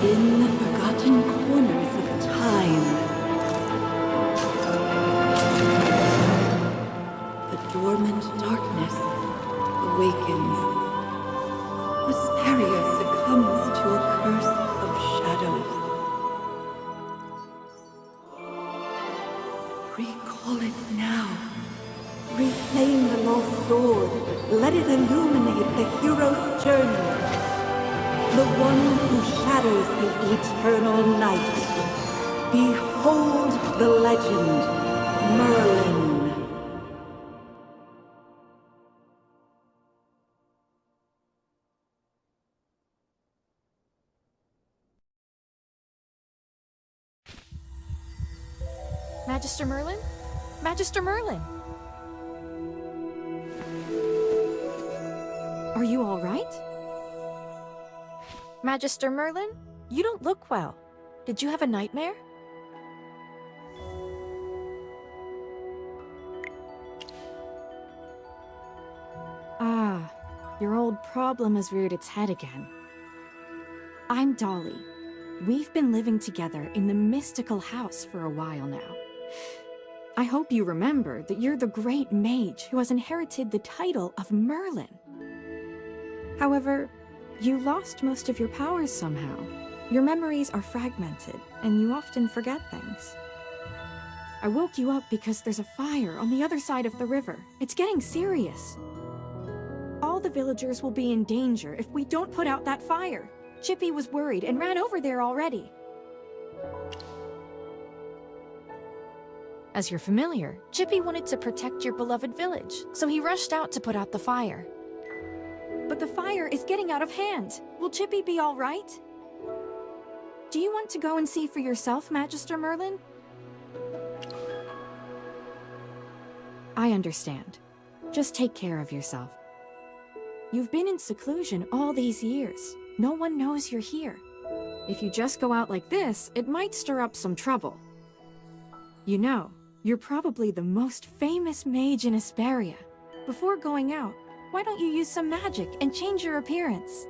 In the forgotten corners of time, the dormant darkness awakens. Esperia succumbs to a curse of shadows. Recall it now. Reclaim the lost sword. Let it illuminate the hero's journey. The one who shatters the eternal night. Behold the legend, Merlin. Magister Merlin? Magister Merlin! Are you all right? Magister Merlin? You don't look well. Did you have a nightmare? Ah, your old problem has reared its head again. I'm Dolly. We've been living together in the mystical house for a while now. I hope you remember that you're the great mage who has inherited the title of Merlin. However, you lost most of your powers somehow. Your memories are fragmented, and you often forget things. I woke you up because there's a fire on the other side of the river. It's getting serious. All the villagers will be in danger if we don't put out that fire. Chippy was worried and ran over there already. As you're familiar, Chippy wanted to protect your beloved village, so he rushed out to put out the fire. But the fire is getting out of hand. Will Chippy be all right? Do you want to go and see for yourself, Magister Merlin? I understand. Just take care of yourself. You've been in seclusion all these years. No one knows you're here. If you just go out like this, it might stir up some trouble. You know, you're probably the most famous mage in Esperia. Before going out, why don't you use some magic and change your appearance?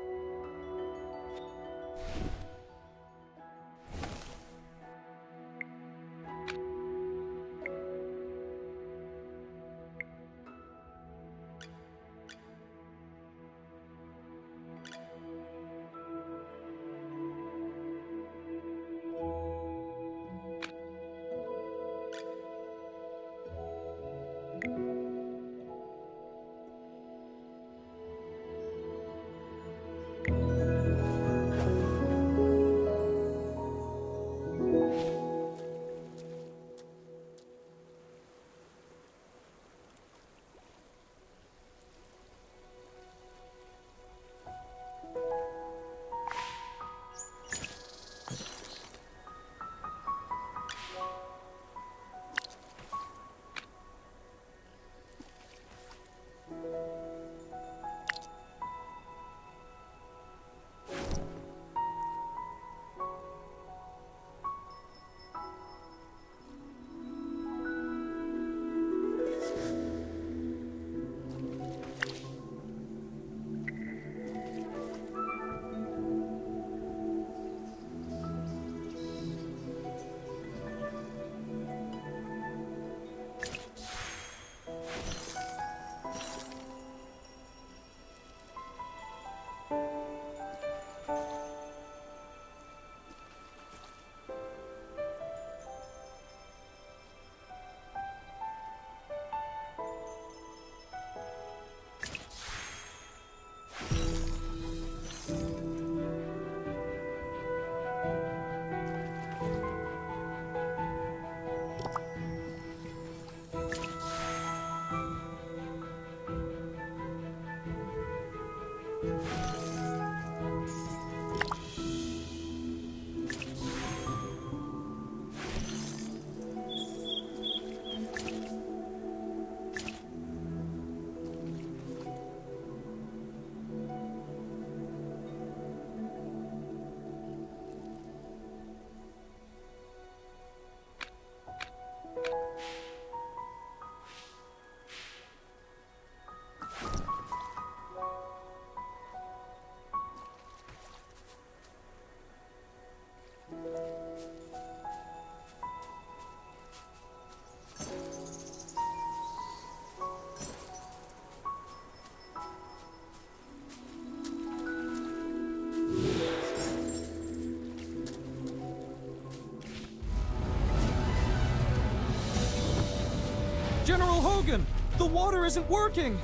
The water isn't working!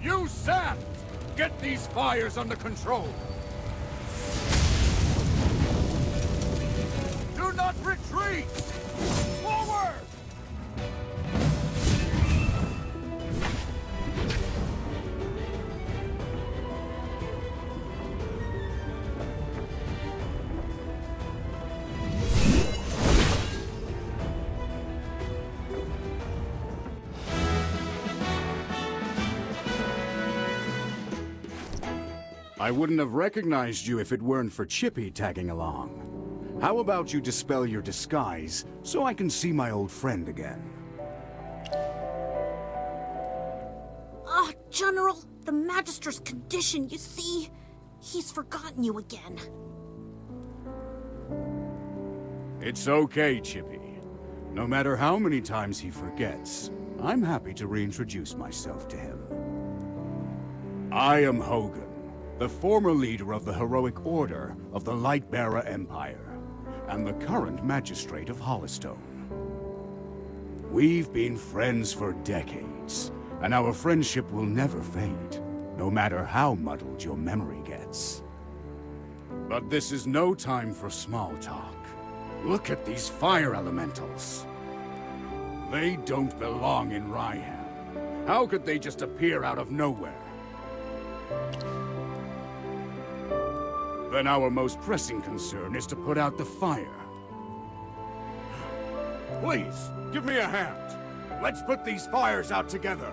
You sap! Get these fires under control! Do not retreat! Forward! I wouldn't have recognized you if it weren't for Chippy tagging along. How about you dispel your disguise so I can see my old friend again? Ah, General, the Magister's condition, you see? He's forgotten you again. It's okay, Chippy. No matter how many times he forgets, I'm happy to reintroduce myself to him. I am Hogan, the former leader of the heroic order of the Lightbearer Empire, and the current magistrate of Hollistone. We've been friends for decades, and our friendship will never fade, no matter how muddled your memory gets. But this is no time for small talk. Look at these fire elementals. They don't belong in Ryham. How could they just appear out of nowhere? Then our most pressing concern is to put out the fire. Please, give me a hand. Let's put these fires out together.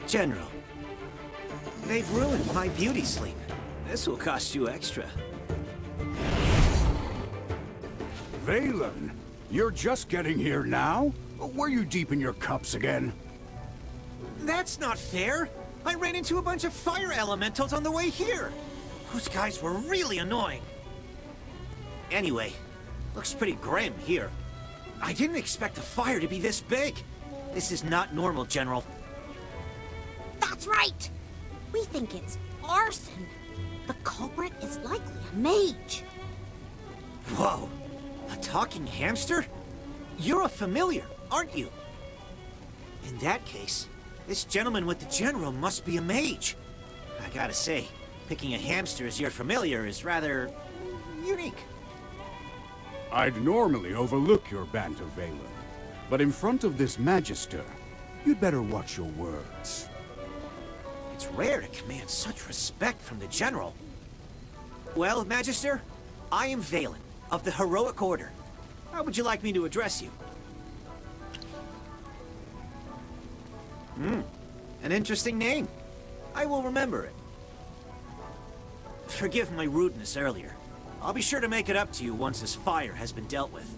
General, they've ruined my beauty sleep. This will cost you extra. Valen, you're just getting here now? Were you deep in your cups again? That's not fair! I ran into a bunch of fire elementals on the way here! Those guys were really annoying. Anyway, looks pretty grim here. I didn't expect the fire to be this big. This is not normal, General. That's right! We think it's arson. The culprit is likely a mage. Whoa! A talking hamster? You're a familiar, aren't you? In that case, this gentleman with the general must be a mage. I gotta say, picking a hamster as your familiar is rather unique. I'd normally overlook your banter, Valen, but in front of this Magister, you'd better watch your words. It's rare to command such respect from the general. Well, Magister, I am Valen, of the Heroic Order. How would you like me to address you? An interesting name. I will remember it. Forgive my rudeness earlier. I'll be sure to make it up to you once this fire has been dealt with.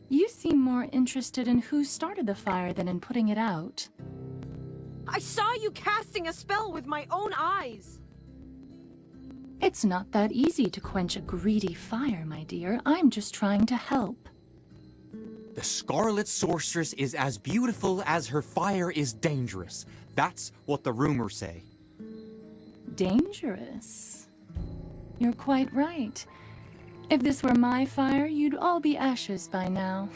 You seem more interested in who started the fire than in putting it out. I saw you casting a spell with my own eyes! It's not that easy to quench a greedy fire, my dear. I'm just trying to help. The Scarlet Sorceress is as beautiful as her fire is dangerous. That's what the rumors say. Dangerous? You're quite right. If this were my fire, you'd all be ashes by now.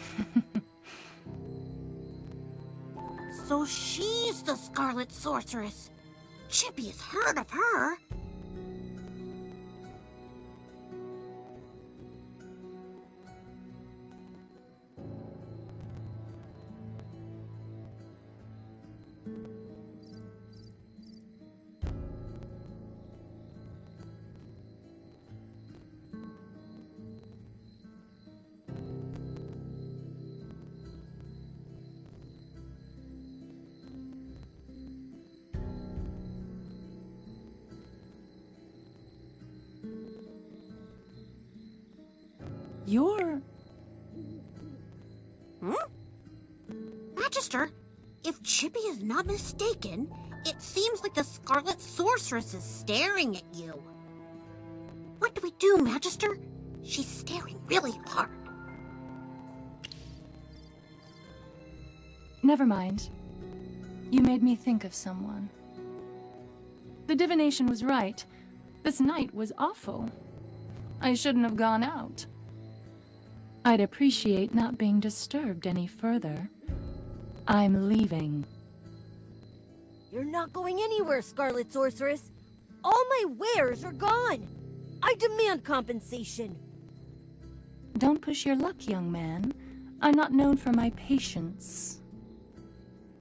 So she's the Scarlet Sorceress. Chippy has heard of her. You're... Magister, if Chippy is not mistaken, it seems like the Scarlet Sorceress is staring at you. What do we do, Magister? She's staring really hard. Never mind. You made me think of someone. The divination was right. This night was awful. I shouldn't have gone out. I'd appreciate not being disturbed any further. I'm leaving. You're not going anywhere, Scarlet Sorceress. All my wares are gone. I demand compensation. Don't push your luck, young man. I'm not known for my patience.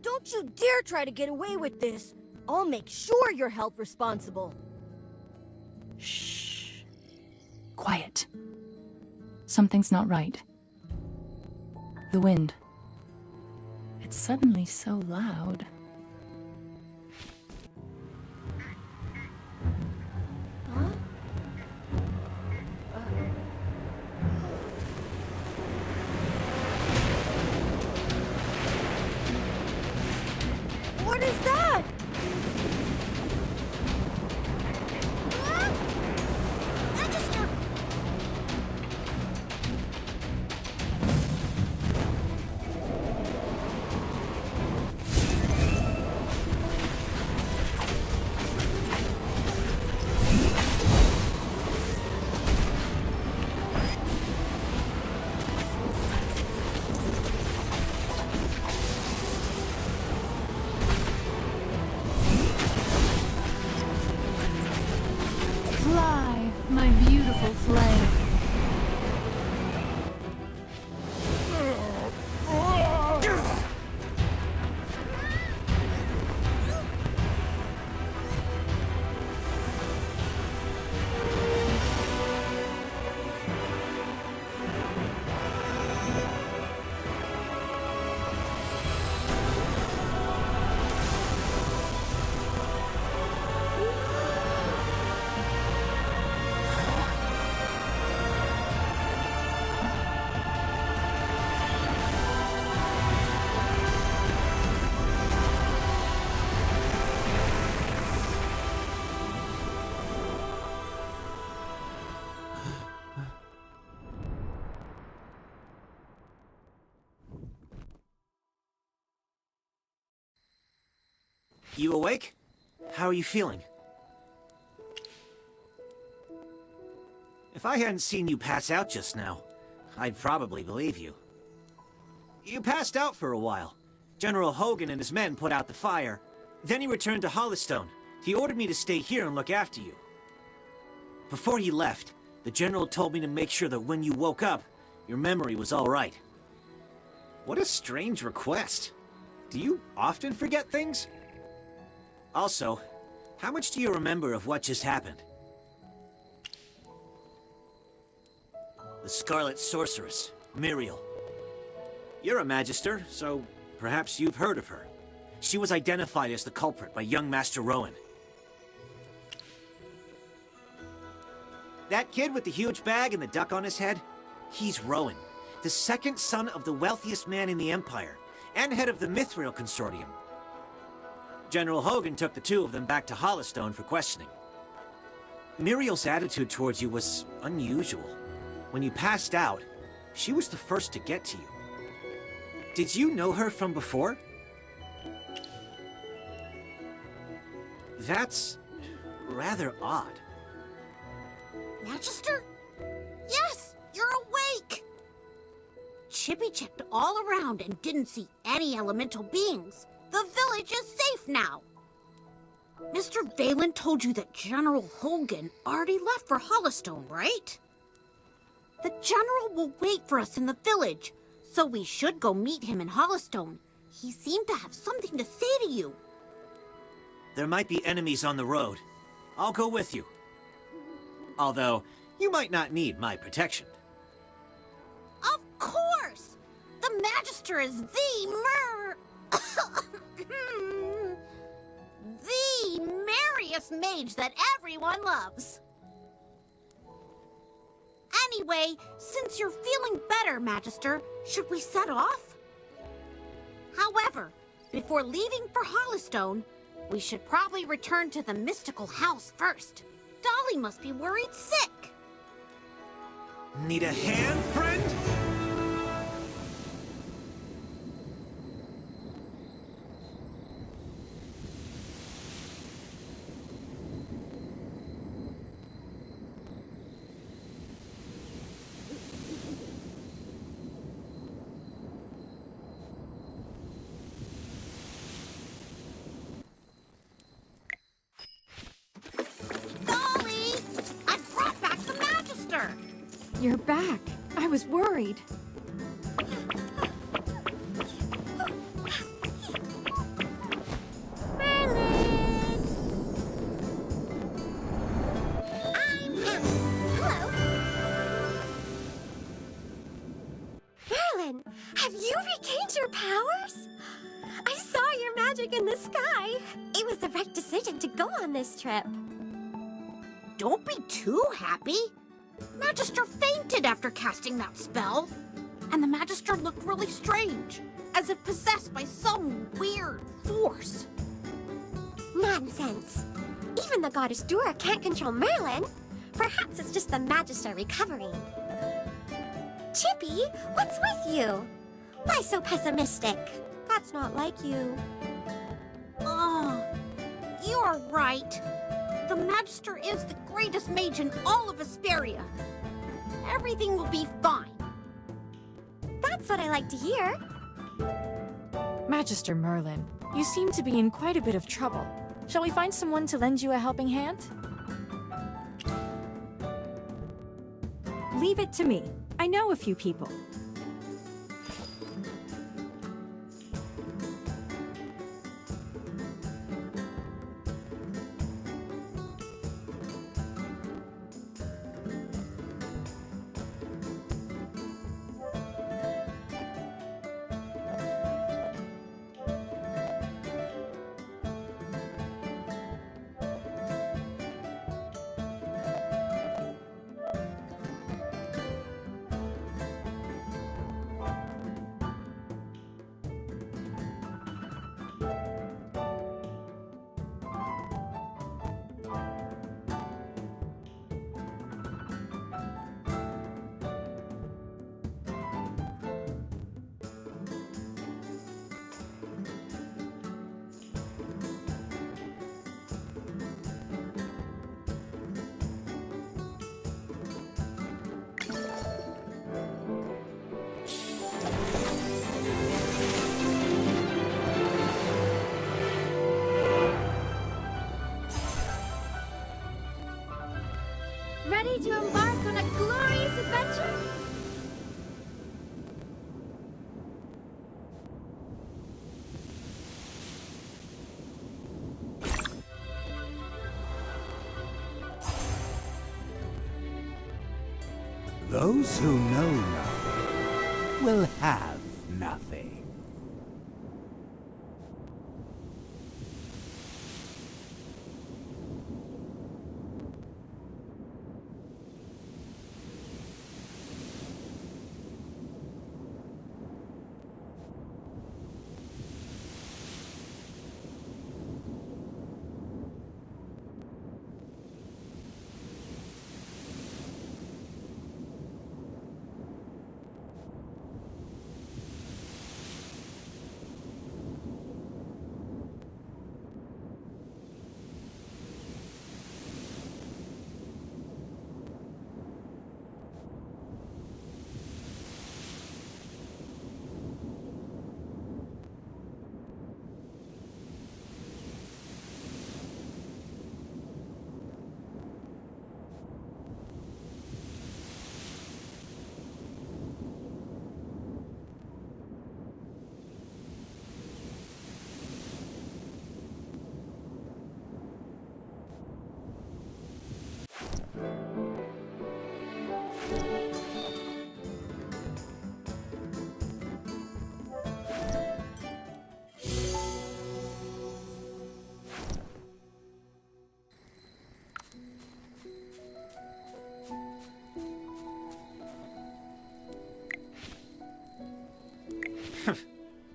Don't you dare try to get away with this. I'll make sure you're held responsible. Shh. Quiet. Something's not right. The wind. It's suddenly so loud. What is that? Magister! Fly, my beautiful flame. You awake? How are you feeling? If I hadn't seen you pass out just now, I'd probably believe you. You passed out for a while. General Hogan and his men put out the fire. Then he returned to Hollystone. He ordered me to stay here and look after you. Before he left, the General told me to make sure that when you woke up, your memory was all right. What a strange request. Do you often forget things? Also, how much do you remember of what just happened? The Scarlet Sorceress, Muriel. You're a Magister, so perhaps you've heard of her. She was identified as the culprit by young Master Rowan. That kid with the huge bag and the duck on his head? He's Rowan, the second son of the wealthiest man in the Empire, and head of the Mithril Consortium. General Hogan took the two of them back to Hollystone for questioning. Muriel's attitude towards you was unusual. When you passed out, she was the first to get to you. Did you know her from before? That's rather odd. Magister? Yes, you're awake! Chippy checked all around and didn't see any elemental beings. The village is safe now. Mr. Valen told you that General Hogan already left for Hollystone, right? The General will wait for us in the village, so we should go meet him in Hollystone. He seemed to have something to say to you. There might be enemies on the road. I'll go with you. Although, you might not need my protection. Of course! The Magister is the merriest mage that everyone loves. Anyway, since you're feeling better, Magister, should we set off? However, before leaving for Hollystone, we should probably return to the mystical house first. Dolly must be worried sick. Need a hand, friend? You're back. I was worried. Merlin, have you regained your powers? I saw your magic in the sky. It was the right decision to go on this trip. Don't be too happy. Magister fainted after casting that spell. And the Magister looked really strange, as if possessed by some weird force. Nonsense. Even the goddess Dura can't control Merlin. Perhaps it's just the Magister recovering. Chippy, what's with you? Why so pessimistic? That's not like you. Oh, you're right. The Magister is the greatest mage in all of Esperia. Everything will be fine. That's what I like to hear. Magister Merlin, you seem to be in quite a bit of trouble. Shall we find someone to lend you a helping hand? Leave it to me. I know a few people. Ready to embark on a glorious adventure? Those who know nothing will have nothing.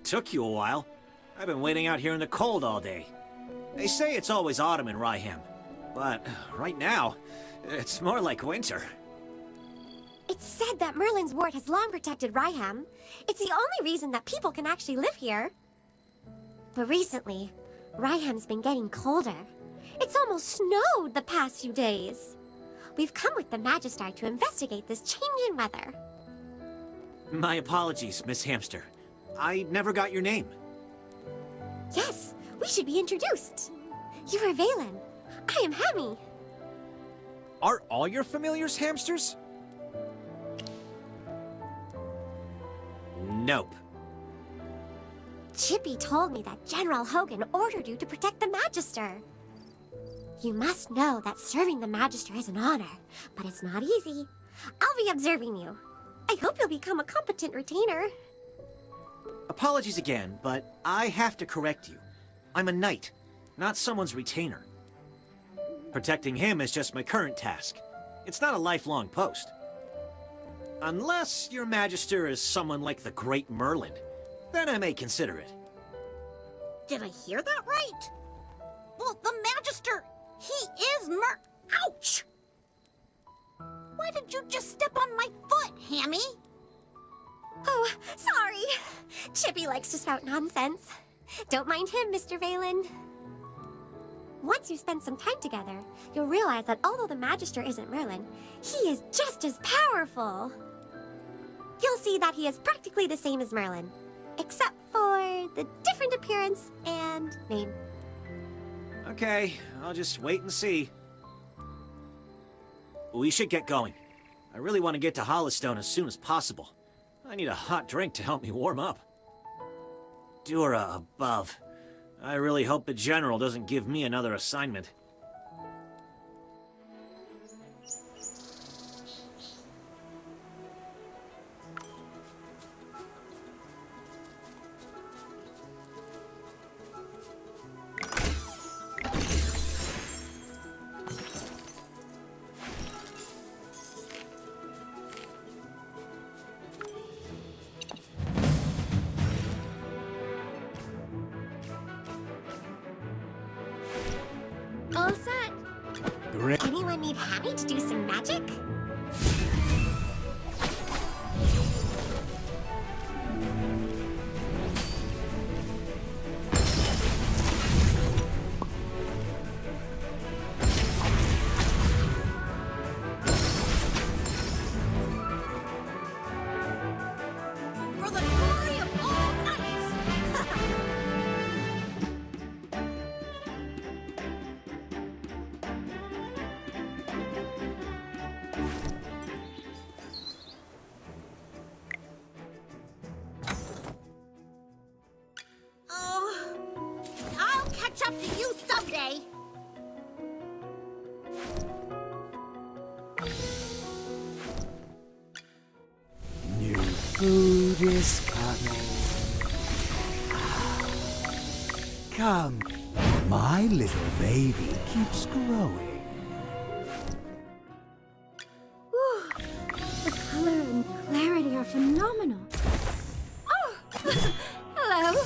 Took you a while. I've been waiting out here in the cold all day. They say it's always autumn in Ryham, but right now, it's more like winter. It's said that Merlin's ward has long protected Ryham. It's the only reason that people can actually live here. But recently, Ryham's been getting colder. It's almost snowed the past few days. We've come with the Magister to investigate this change in weather. My apologies, Miss Hamster. I never got your name. Yes, we should be introduced. You are Valen. I am Hemi. Are all your familiars hamsters? Nope. Chippy told me that General Hogan ordered you to protect the Magister. You must know that serving the Magister is an honor, but it's not easy. I'll be observing you. I hope you'll become a competent retainer. Apologies again, but I have to correct you. I'm a knight, not someone's retainer. Protecting him is just my current task. It's not a lifelong post. Unless your Magister is someone like the Great Merlin, then I may consider it. Did I hear that right? Well, the Magister, he is Ouch! Why did you just step on my foot, Hammy? Oh, sorry. Chippy likes to spout nonsense. Don't mind him, Mr. Valen. Once you spend some time together, you'll realize that although the Magister isn't Merlin, he is just as powerful. You'll see that he is practically the same as Merlin, except for the different appearance and name. Okay, I'll just wait and see. We should get going. I really want to get to Hollowstone as soon as possible. I need a hot drink to help me warm up. Dura above. I really hope the General doesn't give me another assignment. All set. Great. Anyone need Hammy to do some magic? For the glory of all knights! I'll catch up to you someday. New food is coming. Come, my little baby keeps growing. Whew. The color and clarity are phenomenal. Oh! Hello.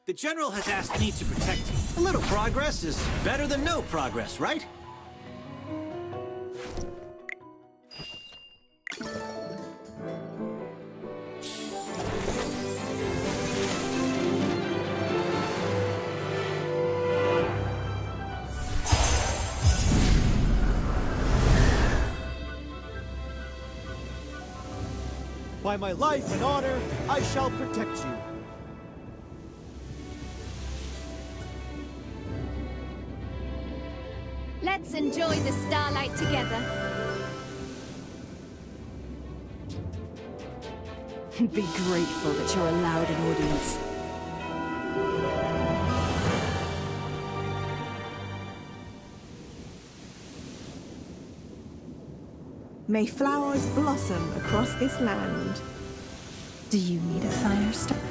The General has asked me to protect you. A little progress is better than no progress, right? By my life and honor, I shall protect you. Let's enjoy the starlight together. Be grateful that you're allowed an audience. May flowers blossom across this land. Do you need a fire starter?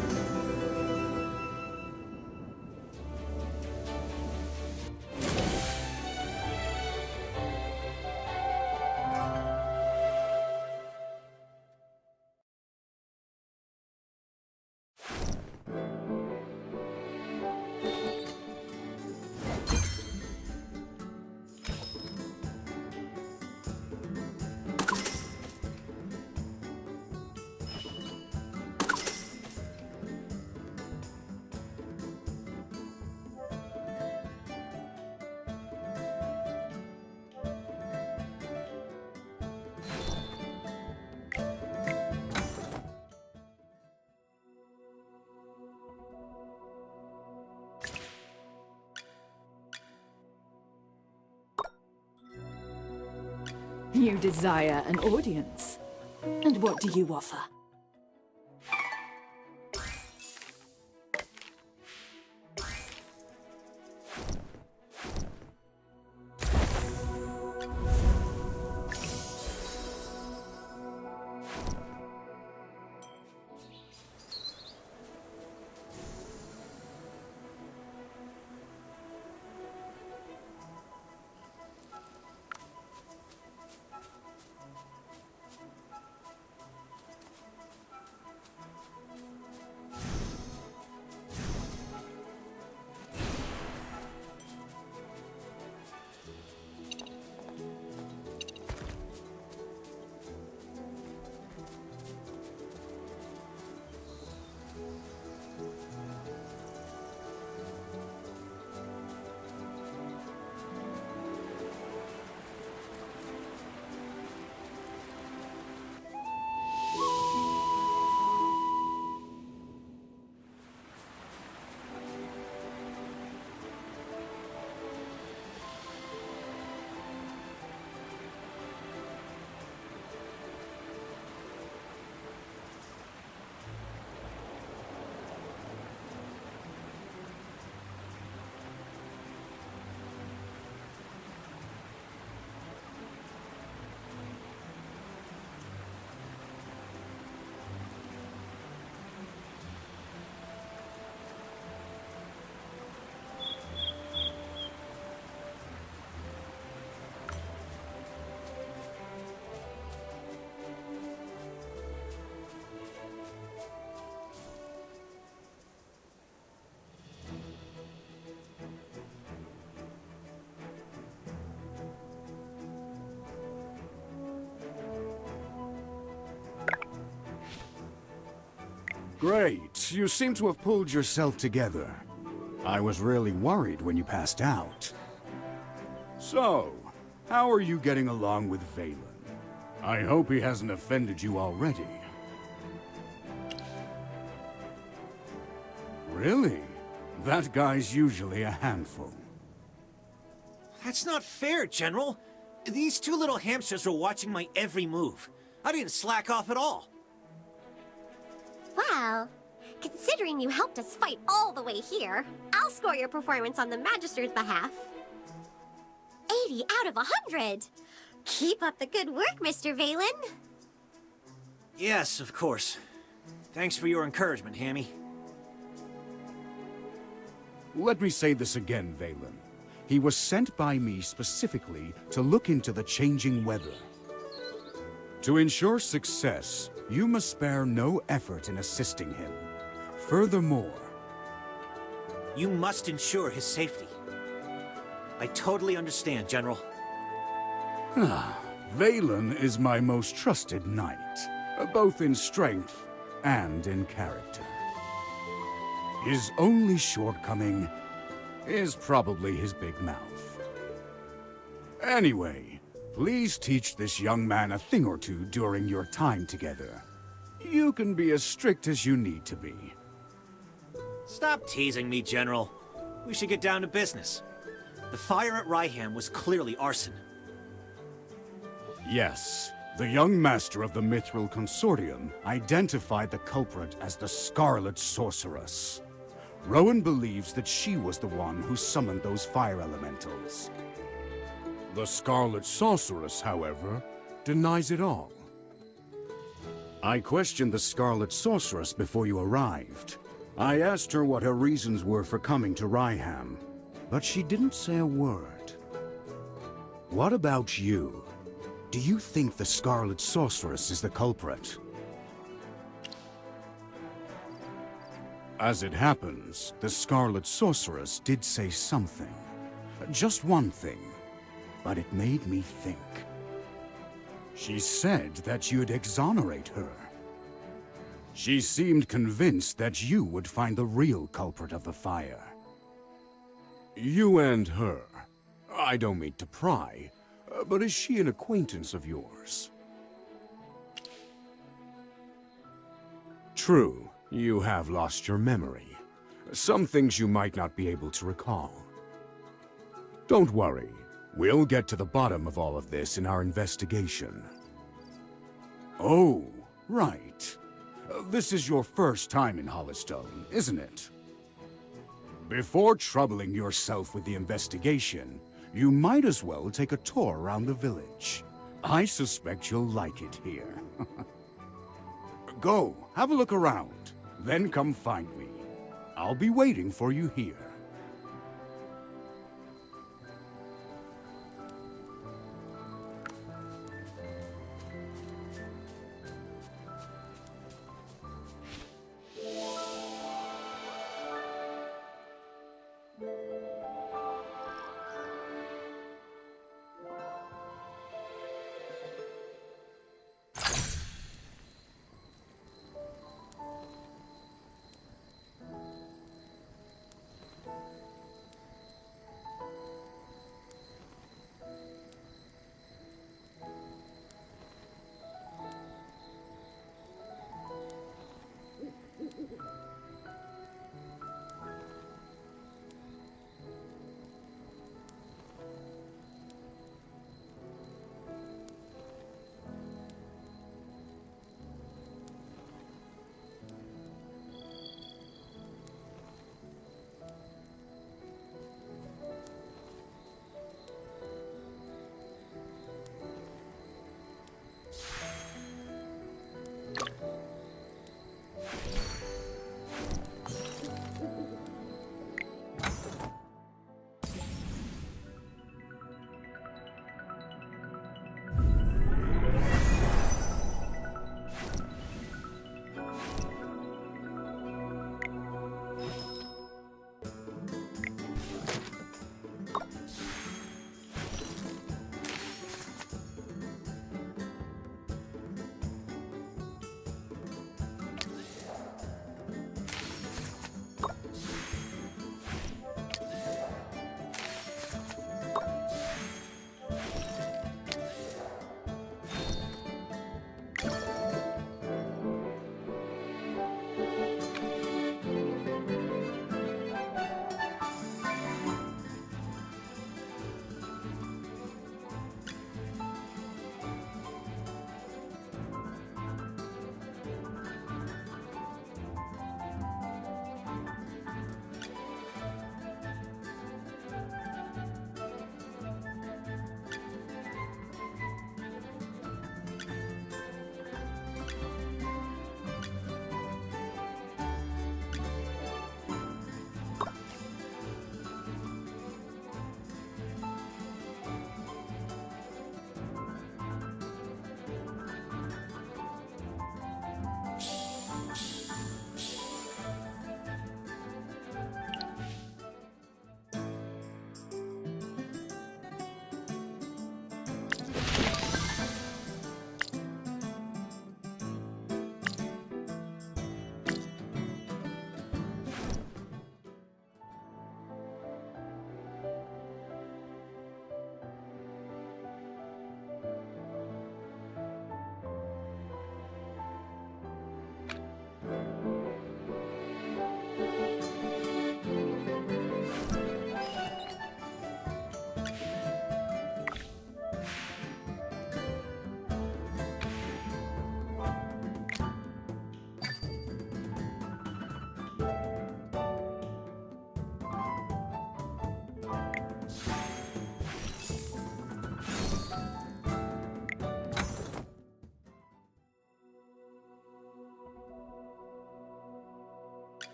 You desire an audience. And what do you offer? Great. You seem to have pulled yourself together. I was really worried when you passed out. So, how are you getting along with Valen? I hope he hasn't offended you already. Really? That guy's usually a handful. That's not fair, General. These two little hamsters were watching my every move. I didn't slack off at all. Well, considering you helped us fight all the way here, I'll score your performance on the Magister's behalf. 80 out of 100! Keep up the good work, Mr. Valen. Yes, of course. Thanks for your encouragement, Hammy. Let me say this again, Valen. He was sent by me specifically to look into the changing weather. To ensure success, you must spare no effort in assisting him. Furthermore, you must ensure his safety. I totally understand, General. Valen is my most trusted knight, both in strength and in character. His only shortcoming is probably his big mouth. Anyway, please teach this young man a thing or two during your time together. You can be as strict as you need to be. Stop teasing me, General. We should get down to business. The fire at Ryham was clearly arson. Yes, the young master of the Mithril Consortium identified the culprit as the Scarlet Sorceress. Rowan believes that she was the one who summoned those fire elementals. The Scarlet Sorceress, however, denies it all. I questioned the Scarlet Sorceress before you arrived. I asked her what her reasons were for coming to Ryham, but she didn't say a word. What about you? Do you think the Scarlet Sorceress is the culprit? As it happens, the Scarlet Sorceress did say something. Just one thing. But it made me think. She said that you'd exonerate her. She seemed convinced that you would find the real culprit of the fire. You and her. I don't mean to pry, but is she an acquaintance of yours? True, you have lost your memory. Some things you might not be able to recall. Don't worry. We'll get to the bottom of all of this in our investigation. Oh, right. This is your first time in Hollowstone, isn't it? Before troubling yourself with the investigation, you might as well take a tour around the village. I suspect you'll like it here. Go, have a look around, then come find me. I'll be waiting for you here.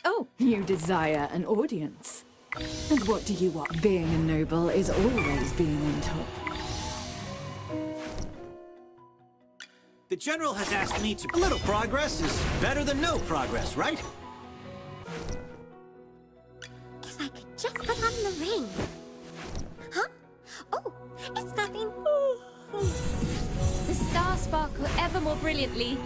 Oh, you desire an audience. And what do you want? Being a noble is always being on top. The General has asked me to... A little progress is better than no progress, right? If I could just put on the ring. Huh? Oh, it's nothing. The stars sparkle ever more brilliantly.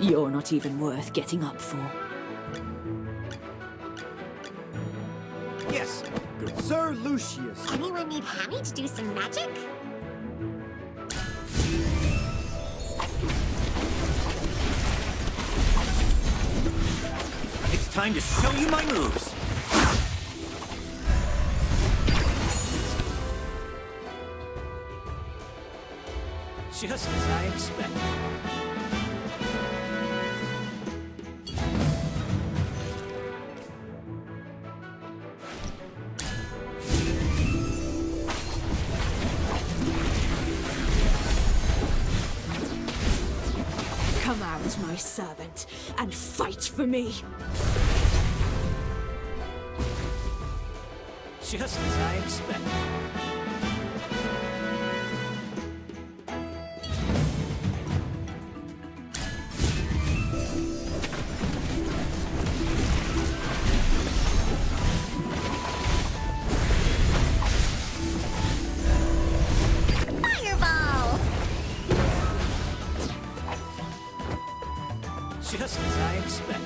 You're not even worth getting up for. Yes. Sir Lucius. Anyone need Hammy to do some magic? It's time to show you my moves. Just as I expected. Come out, my servant, and fight for me. Just as I expected. Fireball! Just as I expected.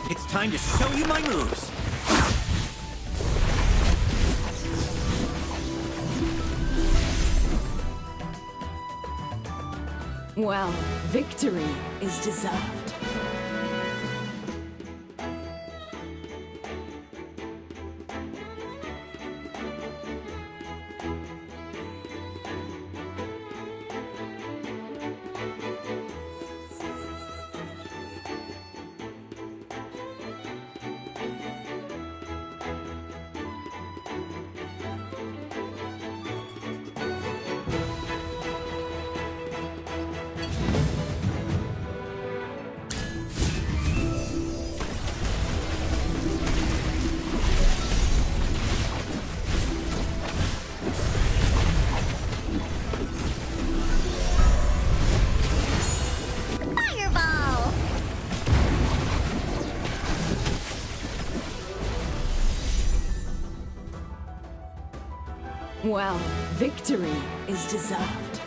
It's time to show you my moves. Well, victory is deserved. Fireball! Well, victory is deserved.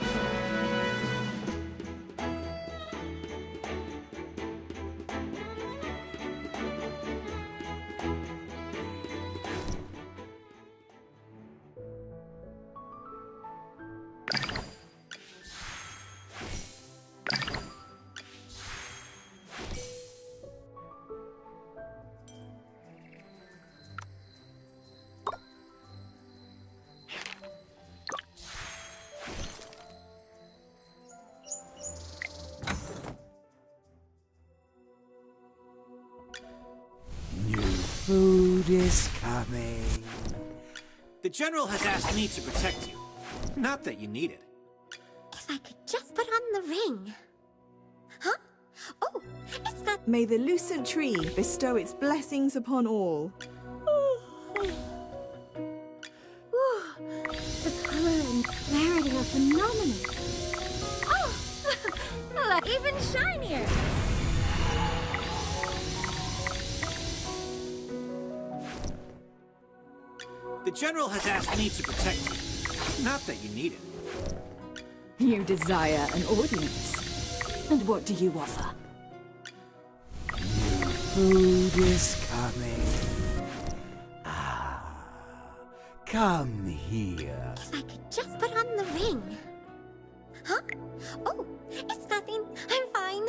Food is coming. The General has asked me to protect you. Not that you need it. If I could just put on the ring. Huh? Oh, it's not... May the lucent tree bestow its blessings upon all. Ooh, the color and clarity are phenomenal. Oh, look, even shinier. The General has asked me to protect you. Not that you need it. You desire an audience. And what do you offer? Food is coming. Ah, come here. If I could just put on the ring. Huh? Oh, it's nothing. I'm fine.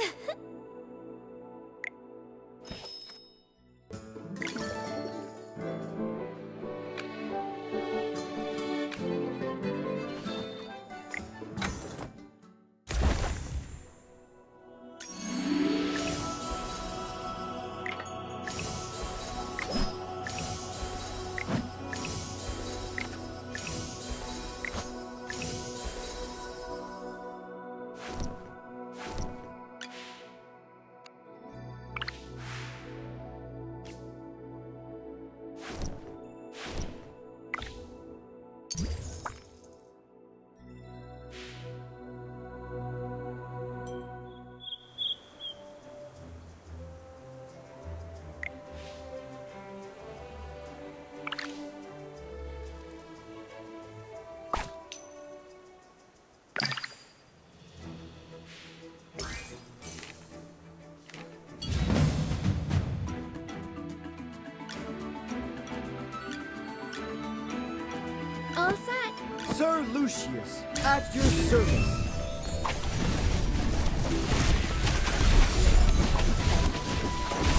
All set. Sir Lucius, at your service.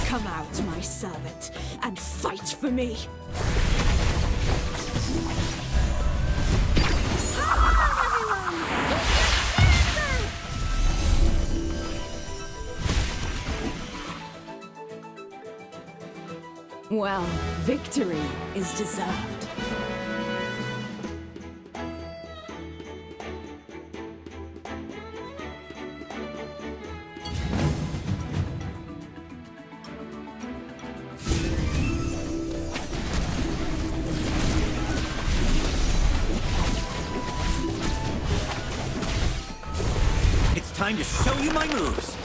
Come out, my servant, and fight for me. Well, victory is deserved. It's time to show you my moves.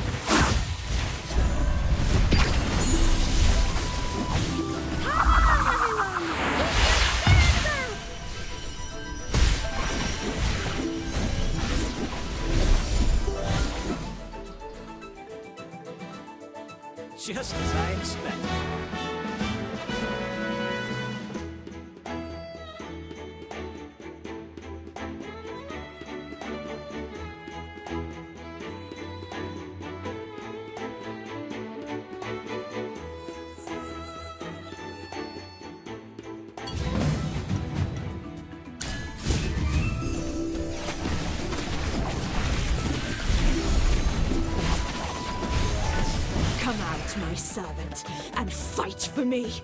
Just as I expected. Come out, my servant, and fight for me.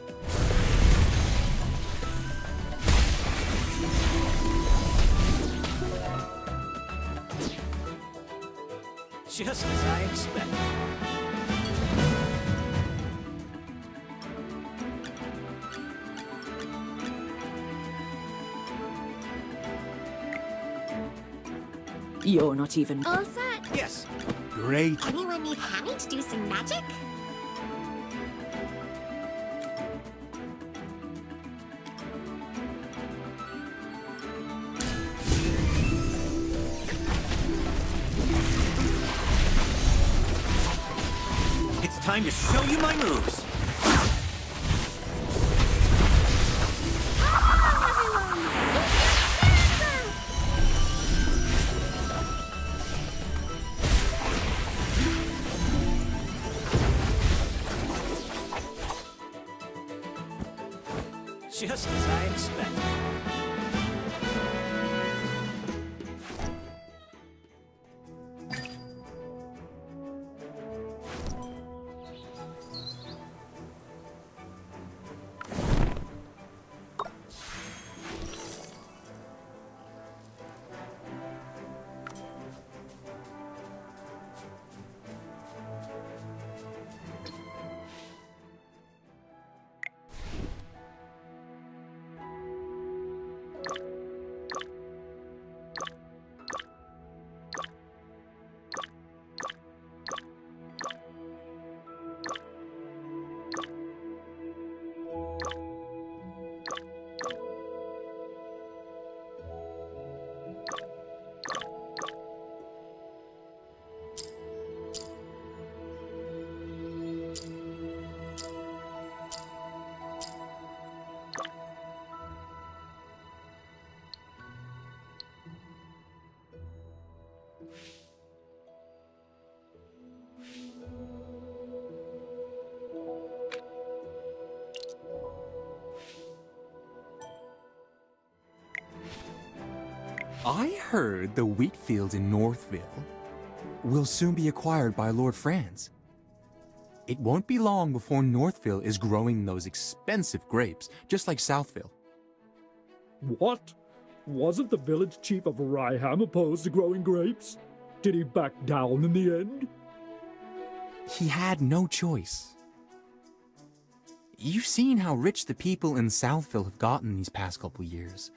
Just as I expected. You're not even... All set. Yes. Great. Anyone need Hammy to do some magic? It's time to show you my moves. Just as I expected. I heard the wheat fields in Northville will soon be acquired by Lord Franz. It won't be long before Northville is growing those expensive grapes, just like Southville. What? Wasn't the village chief of Ryham opposed to growing grapes? Did he back down in the end? He had no choice. You've seen how rich the people in Southville have gotten these past couple years.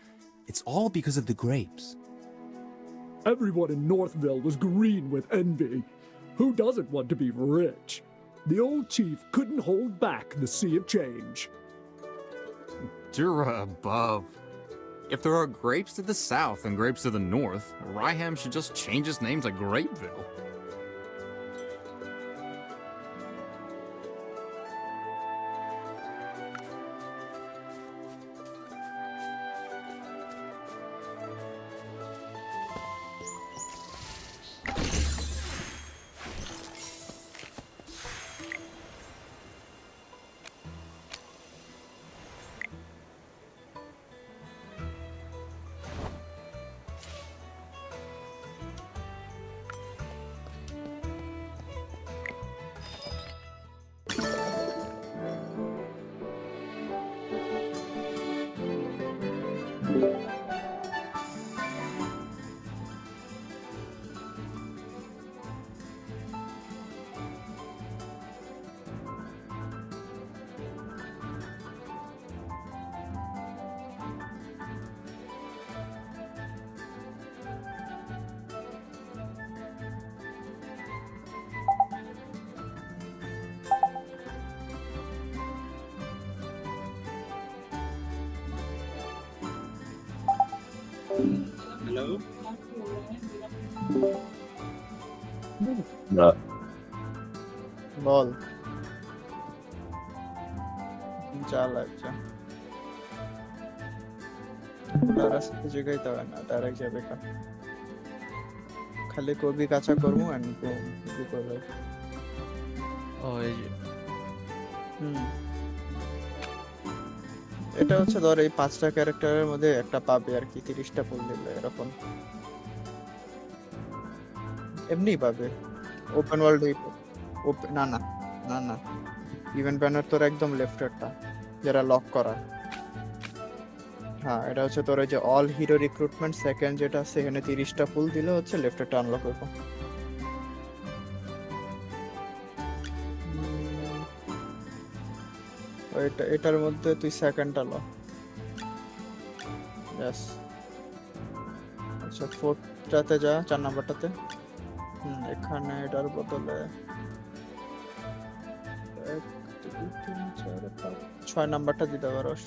It's all because of the grapes. Everyone in Northville was green with envy. Who doesn't want to be rich? The old chief couldn't hold back the sea of change. Dura above. If there are grapes to the south and grapes to the north, Ryham should just change its name to Grapeville. Hello বল চাল আচ্ছা রাস্তা জায়গায় তো না direct যাবে কা খালি কবি কাঁচা করবো এন্ড গো করবে ও এই যে এটা হচ্ছে ধর এই 5টা ক্যারেক্টারের মধ্যে একটা পাবে আর কি 30টা ফুল দিলে এরকম এমনি পাবে ওপেন ওয়ার্ল্ড না না না না ইভেন্ট ব্যানার তোর একদম লেফটেরটা যেটা লক করা হ্যাঁ এটা হচ্ছে তোর এই যে অল হিরো রিক্রুটমেন্ট সেকেন্ড যেটা আছে এখানে 30টা ফুল দিলে হচ্ছে লেফটেরটা আনলক হবে এটার মধ্যে তুই সেকেন্ডটা ল यस আচ্ছা ফোর্থটাতে যা 4 নাম্বারটাতে এখানে এটার বদলে 1 2 3 4 5 6 নাম্বারটা দিতে পারোস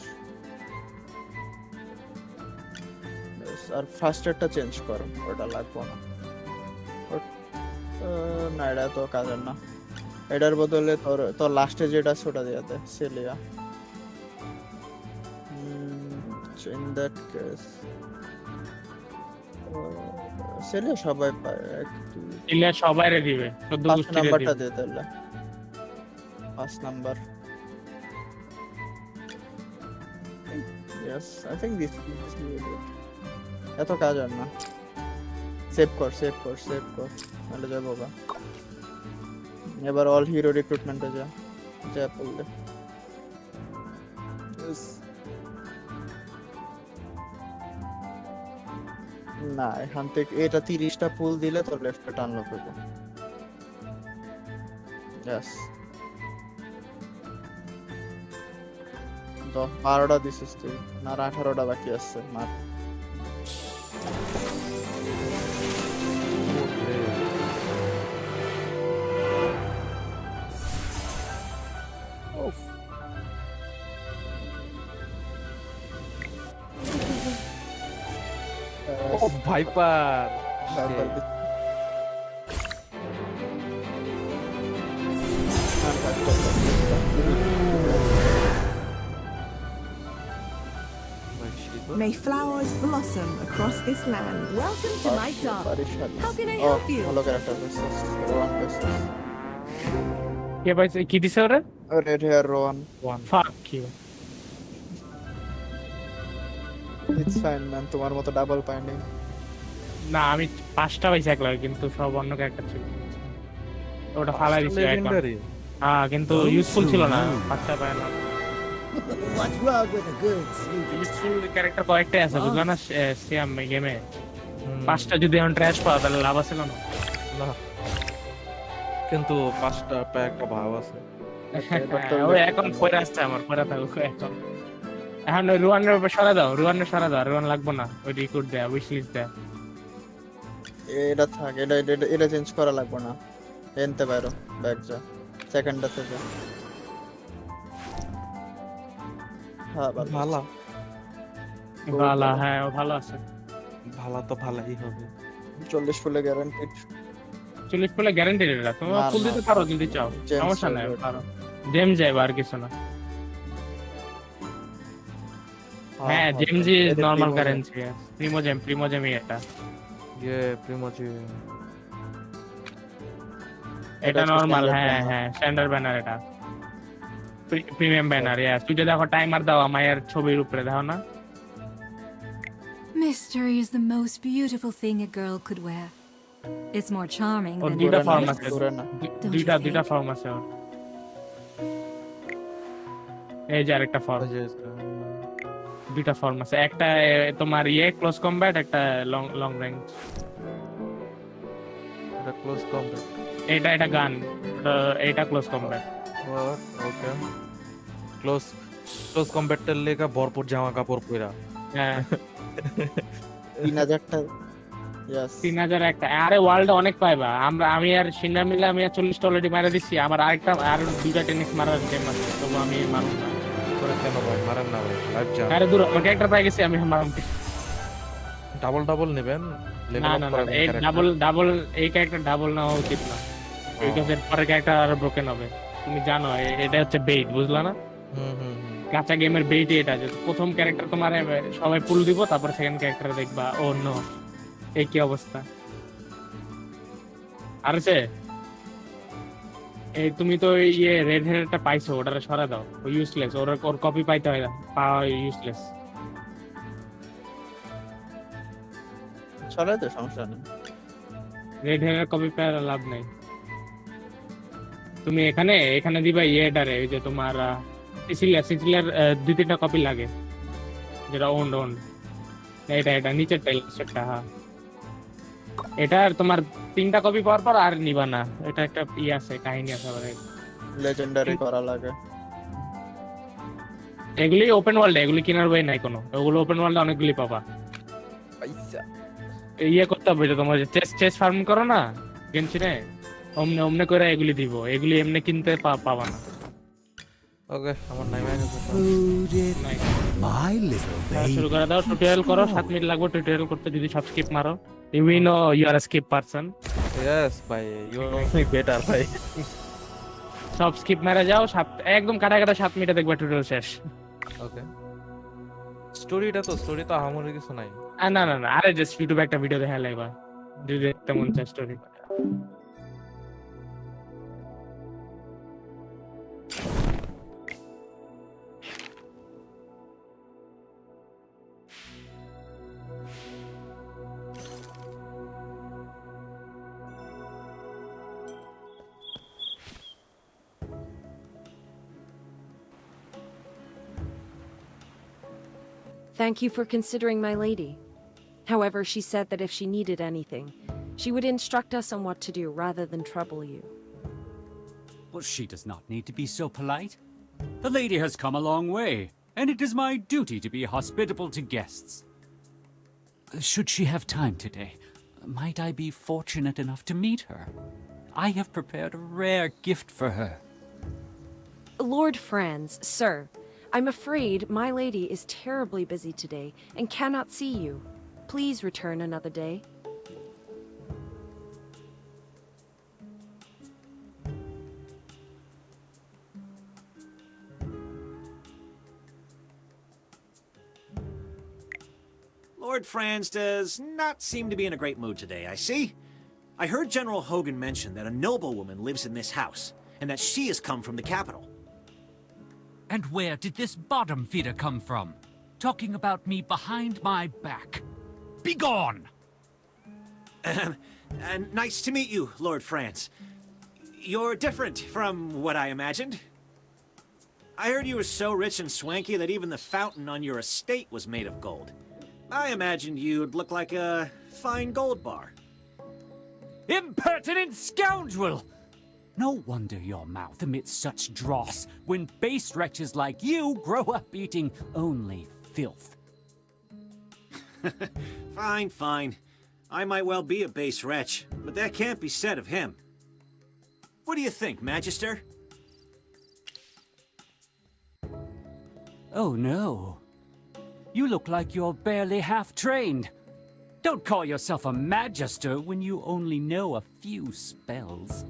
আর ফার্স্টেরটা চেঞ্জ কর ওটা লাগবে না না এটা তো কাজের না এটার বদলে তোর লাস্টে যেটা আছে ওটা দিয়ে দে সেলিয়া in that case সেলিয়া সবাই পায় সেলিয়া সবাইরে দিবে 14 গোষ্ঠীরে দিবে নাম্বারটা দে তাহলে 5 number yes I think this is good এত কাজ আর না সেভ কর নালে যা বাবা এবার অল হিরো রিক্রুটমেন্টে যা পড়লে না এখান থেকে এটা 30টা পুল দিলে তোর লেফটে টান লক হবে यस 12টা দিছিস তুই না 18টা বাকি আছে মার viper May flowers blossom across this land. Welcome to my shop. How can I help you? ভালো ক্যারেক্টার রোয়ান বেসিস কে ভাই কি দিছে ওরে red hair Rowan fuck you it's fine man তোমার মতো ডাবল পাইনি না আমি 5টা পাইছি একলা কিন্তু সব অন্য ক্যারেক্টার ছিল ওটা ফালাই দিছি একবার হ্যাঁ কিন্তু ইউজফুল ছিল না 5টা পায় না What's wrong with a good sleep? Useful character কয়েকটাই আছে বুঝলা না সিএম গেমে 5টা যদি এখন ট্র্যাশ পাওয়া তাহলে লাভ আছে কেন না কিন্তু 5টা পায় একটা ভাব আছে ওই এখন পরে আসছে আমার পরে থাকো এখন এখন ওই রুয়ানের উপর সরা দাও রুয়ান লাগবে না ওই রিক্রুট দেয়া উইশ লিস্ট দেয়া এটা থাক এটা চেঞ্জ করা লাগবে না এনতে পারো ব্যাক যা সেকেন্ডটাতে যা হ্যাঁ ভালো হ্যাঁ ভালো আছে ভালো তো ভালোই হবে 40 ফুলে গ্যারান্টিড 40 ফুলে গ্যারান্টিড এটা তুমি ফুল দিতে পারো যদি চাও সমস্যা নাই পারো জেম যাবে আর কিছু না হ্যাঁ জেমজি নরমাল কারেন্সি প্রিমো জেম এটা প্রিমো জেম এটা নরমাল হ্যাঁ স্ট্যান্ডার্ড ব্যানার এটা প্রিমিয়াম ব্যানার তুই যদি দেখো টাইমার দাও আমার ছবির উপরে দাও না Mystery is the most beautiful thing a girl could wear. It's more charming than দুইটা ফর্ম আছে দুইটা ফর্ম আছে এই যে আরেকটা ফর্ম দুইটা ফর্ম আছে একটা তোমার ক্লোজ কমব্যাট একটা লং রেঞ্জ এটা ক্লোজ কমব্যাট এটা গান এটা ক্লোজ কমব্যাট ওকে ক্লোজ কমব্যাটের লেগা ভরপুর জামা কাপড় পরা হ্যাঁ 3000টা यस 3000 একটা আরে ওয়ার্ল্ড অনেক পাইবা আমি আর সিনা মিলে আমি 40টা অলরেডি মারা দিছি আমার আরেকটা আর দুইটা টেনিস মারার গেম আছে তবু আমি মারুম না করে কেন ভাই মারেন না ভাই লাইভ যা আরে দূর আমার ক্যারেক্টার পাই গেছি আমি মারুম ডাবল নেবেন না না না এই ডাবল এই ক্যারেক্টার ডাবল নেওয়া উচিত না বিকজ এর পরে ক্যারেক্টার আরো ব্রোকেন হবে তুমি জানো এটা হচ্ছে বেইট বুঝলা না গাচা গেমের বেইটই এটা যে প্রথম ক্যারেক্টার তোমার সবাই পুল দিব তারপর সেকেন্ড ক্যারেক্টার দেখবা ও নো এই কি অবস্থা আর আছে এই তুমি তো ইয়ে রেড হেয়ারটা পাইছো ওটারে সরা দাও ও ইউজলেস ওর কপি পাইতে হয় না পাওয়া ইউজলেস চলে তো সমস্যা নেই রেড হেয়ার কপি পাওয়ার লাভ নাই তুমি এখানে দিবা ইয়েটারে ওই যে তোমার সিসিলিয়ার 2-3টা কপি লাগে যেটা ওন্ড এটা নিচের টাইলসটা হ্যাঁ এটা তোমার 3টা কপি পাওয়ার পর আর নিবা না এটা একটা আছে কাহিনী আছে আবার লেজেন্ডারি করা লাগে এগুলি ওপেন ওয়ার্ল্ড এগুলি কেনার বই নাই কোনো ওগুলো ওপেন ওয়ার্ল্ডে অনেকগুলি পাবা পয়সা করতে হবে যে তোমার চেস ফার্ম করো না গেমসিনে অমনে করে এগুলি দিব এগুলি এমনি কিনতে পাবা না ওকে আমার নাই মানে My little baby. শুরু করে দাও টিউটোরিয়াল করো 7 মিনিট লাগবে টিউটোরিয়াল করতে যদি সব স্কিপ মারো we know you are a skip person yes ভাই you know me better ভাই সব স্কিপ মারা যাও একদম কাটা 7 মিনিটে দেখবে টিউটোরিয়াল শেষ ওকে স্টোরিটা তো আমারও কিছু নাই না আরে জাস্ট ইউটিউবে একটা ভিডিও দেখা লাগবে যদি দেখতে মন চায় story Thank you for considering my lady. However, she said that if she needed anything, she would instruct us on what to do rather than trouble you. Well, she does not need to be so polite. The lady has come a long way, and it is my duty to be hospitable to guests. Should she have time today, might I be fortunate enough to meet her? I have prepared a rare gift for her. Lord Franz, sir, I'm afraid my lady is terribly busy today and cannot see you. Please return another day. Lord Franz does not seem to be in a great mood today, I see. I heard General Hogan mention that a noblewoman lives in this house, and that she has come from the capital. And where did this bottom feeder come from? Talking about me behind my back. Begone! And nice to meet you, Lord Franz. You're different from what I imagined. I heard you were so rich and swanky that even the fountain on your estate was made of gold. I imagined you'd look like a fine gold bar. Impertinent scoundrel! No wonder your mouth emits such dross when base wretches like you grow up eating only filth. Fine. I might well be a base wretch, but that can't be said of him. What do you think, Magister? Oh no. You look like you're barely half-trained. Don't call yourself a Magister when you only know a few spells.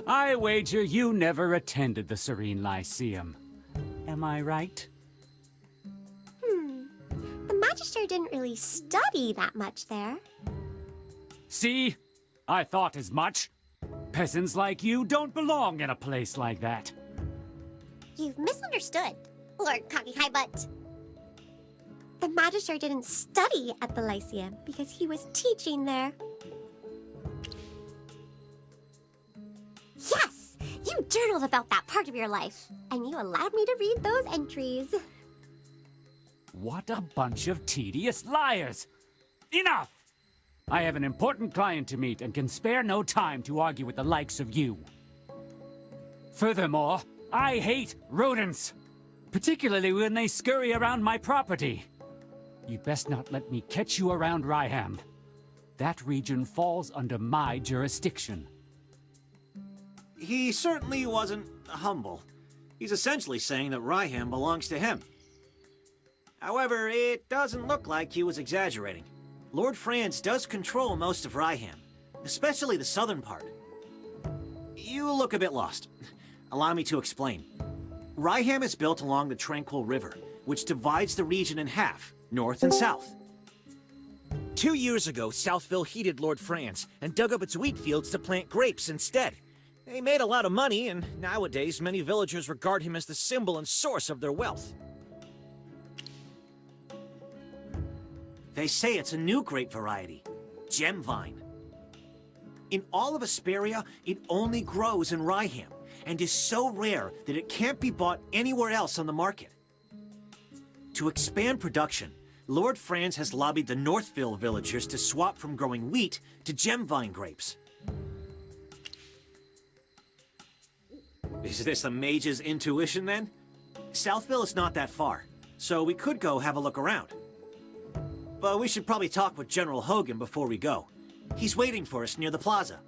I wager you never attended the Serene Lyceum. Am I right? The Magister didn't really study that much there. See? I thought as much. Peasants like you don't belong in a place like that. You've misunderstood, Lord Cocky High Butt. The Magister didn't study at the Lyceum because he was teaching there. Yes! You journaled about that part of your life, and you allowed me to read those entries. What a bunch of tedious liars! Enough! I have an important client to meet and can spare no time to argue with the likes of you. Furthermore, I hate rodents, particularly when they scurry around my property. You'd best not let me catch you around Ryham. That region falls under my jurisdiction. He certainly wasn't humble. He's essentially saying that Ryham belongs to him. However, it doesn't look like he was exaggerating. Lord Franz does control most of Ryham, especially the southern part. You look a bit lost. Allow me to explain. Ryham is built along the Tranquil River, which divides the region in half, north and south. 2 years ago, Southville heeded Lord Franz and dug up its wheat fields to plant grapes instead. They made a lot of money, and nowadays many villagers regard him as the symbol and source of their wealth. They say it's a new grape variety, gem vine. In all of Esperia, it only grows in Ryham, and is so rare that it can't be bought anywhere else on the market. To expand production, Lord Franz has lobbied the Northville villagers to swap from growing wheat to gem vine grapes. Is this a mage's intuition, then? Southville is not that far, so we could go have a look around. But we should probably talk with General Hogan before we go. He's waiting for us near the plaza.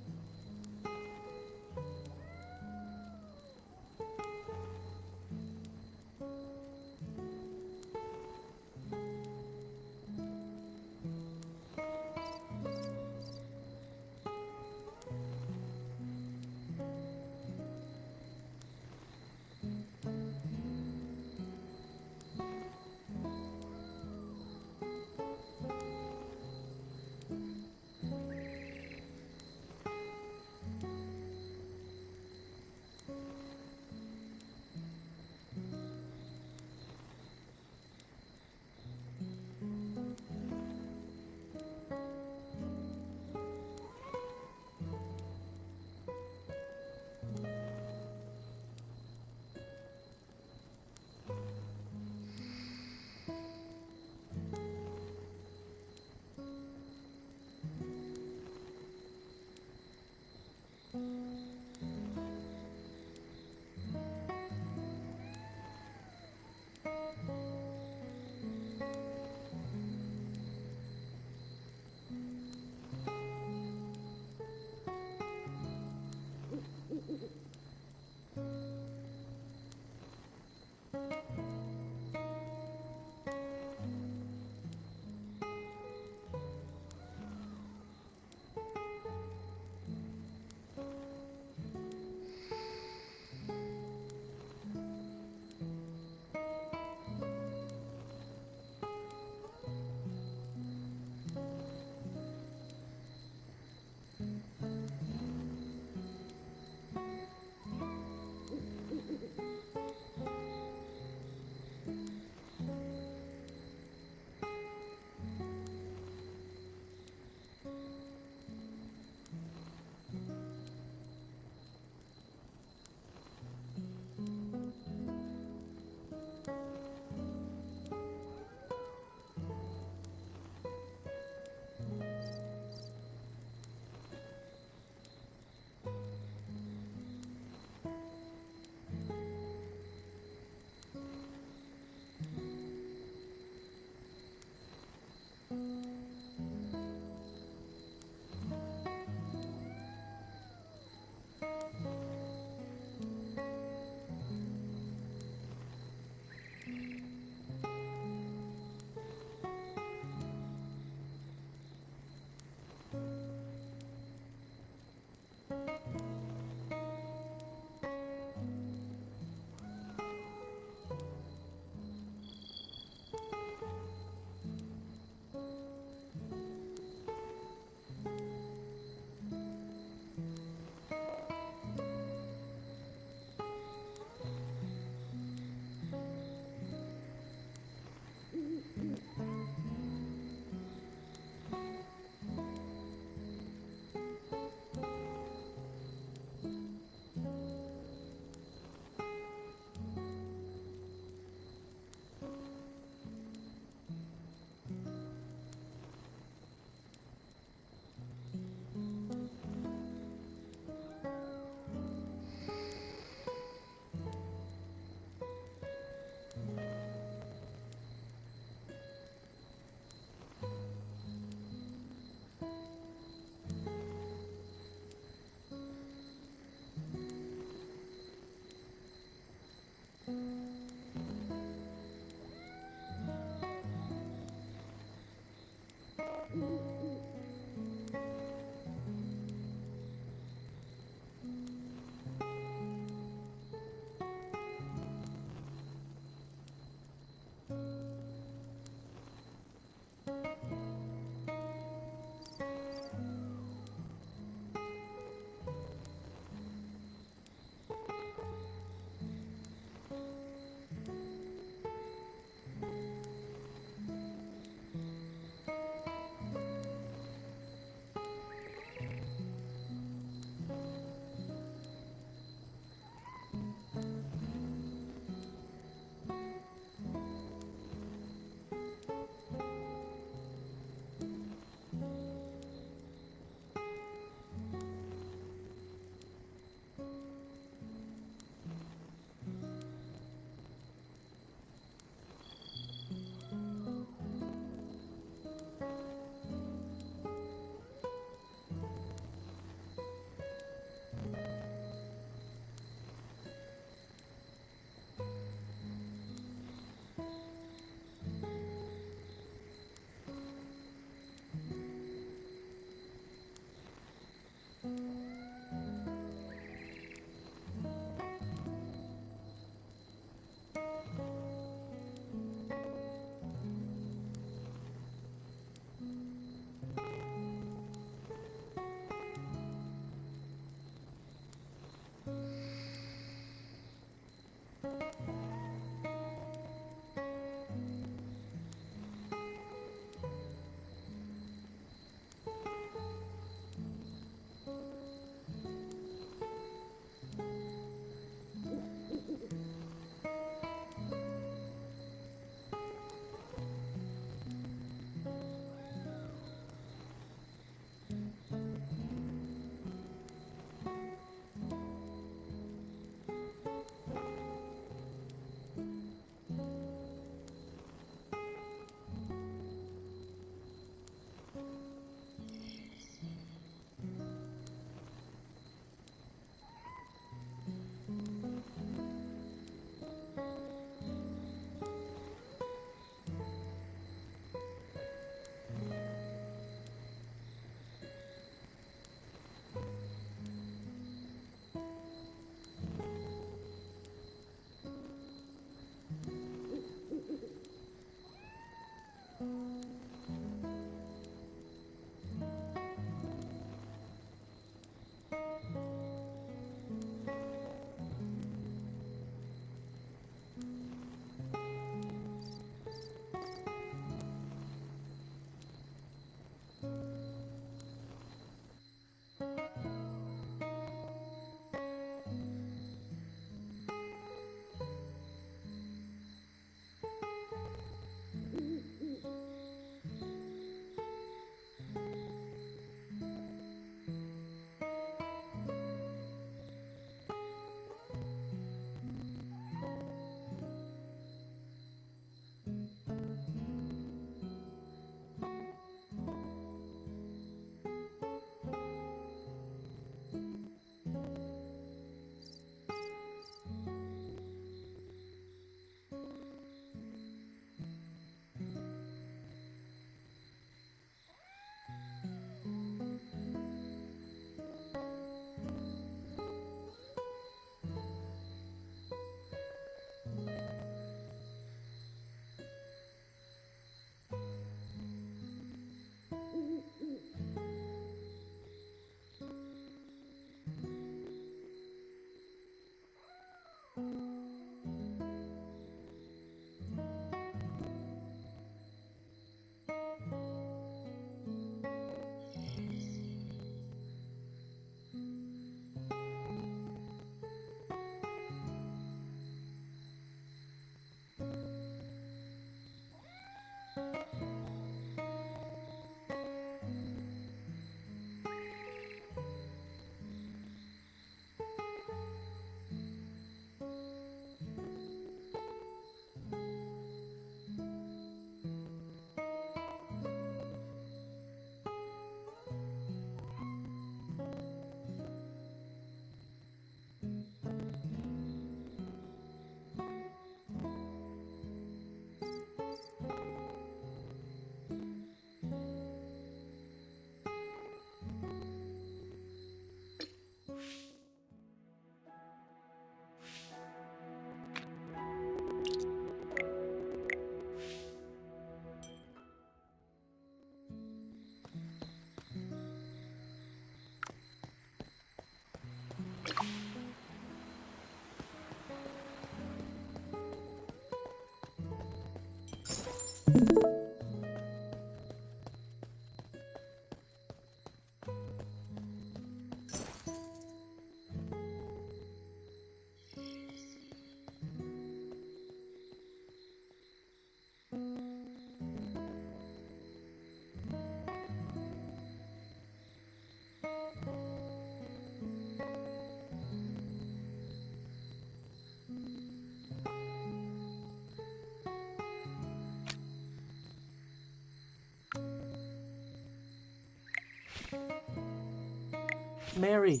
Mary,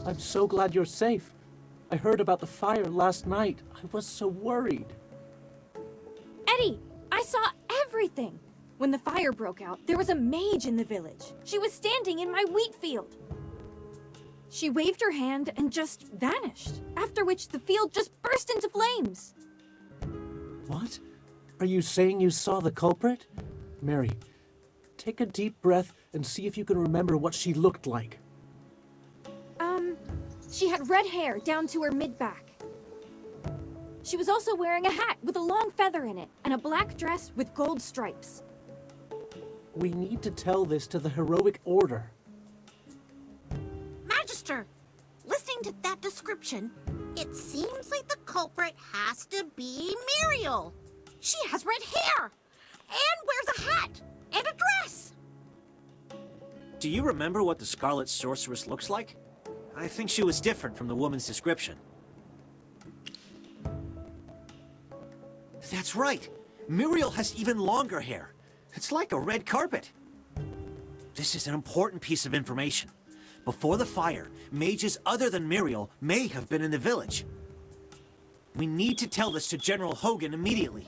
I'm so glad you're safe. I heard about the fire last night. I was so worried. Eddie, I saw everything. When the fire broke out, there was a mage in the village. She was standing in my wheat field. She waved her hand and just vanished, after which the field just burst into flames. What? Are you saying you saw the culprit? Mary, take a deep breath and see if you can remember what she looked like. She had red hair down to her mid-back. She was also wearing a hat with a long feather in it and a black dress with gold stripes. We need to tell this to the heroic order. Magister, listening to that description, it seems like the culprit has to be Muriel. She has red hair, and wears a hat, and a dress. Do you remember what the Scarlet Sorceress looks like? I think she was different from the woman's description. That's right. Muriel has even longer hair. It's like a red carpet. This is an important piece of information. Before the fire, mages other than Muriel may have been in the village. We need to tell this to General Hogan immediately.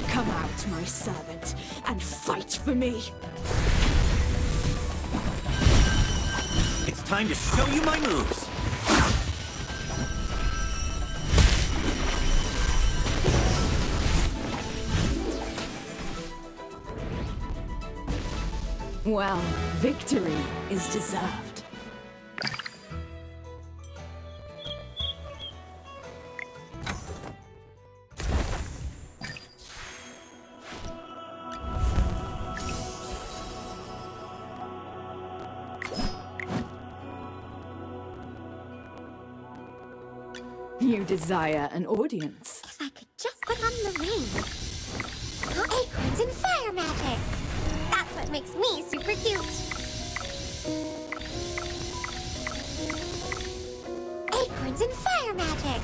Come out, my servant, and fight for me. It's time to show you my moves. Well, victory is deserved. You desire an audience. If I could just click on the ring. Acorns and fire magic. That's what makes me super cute. Acorns and fire magic.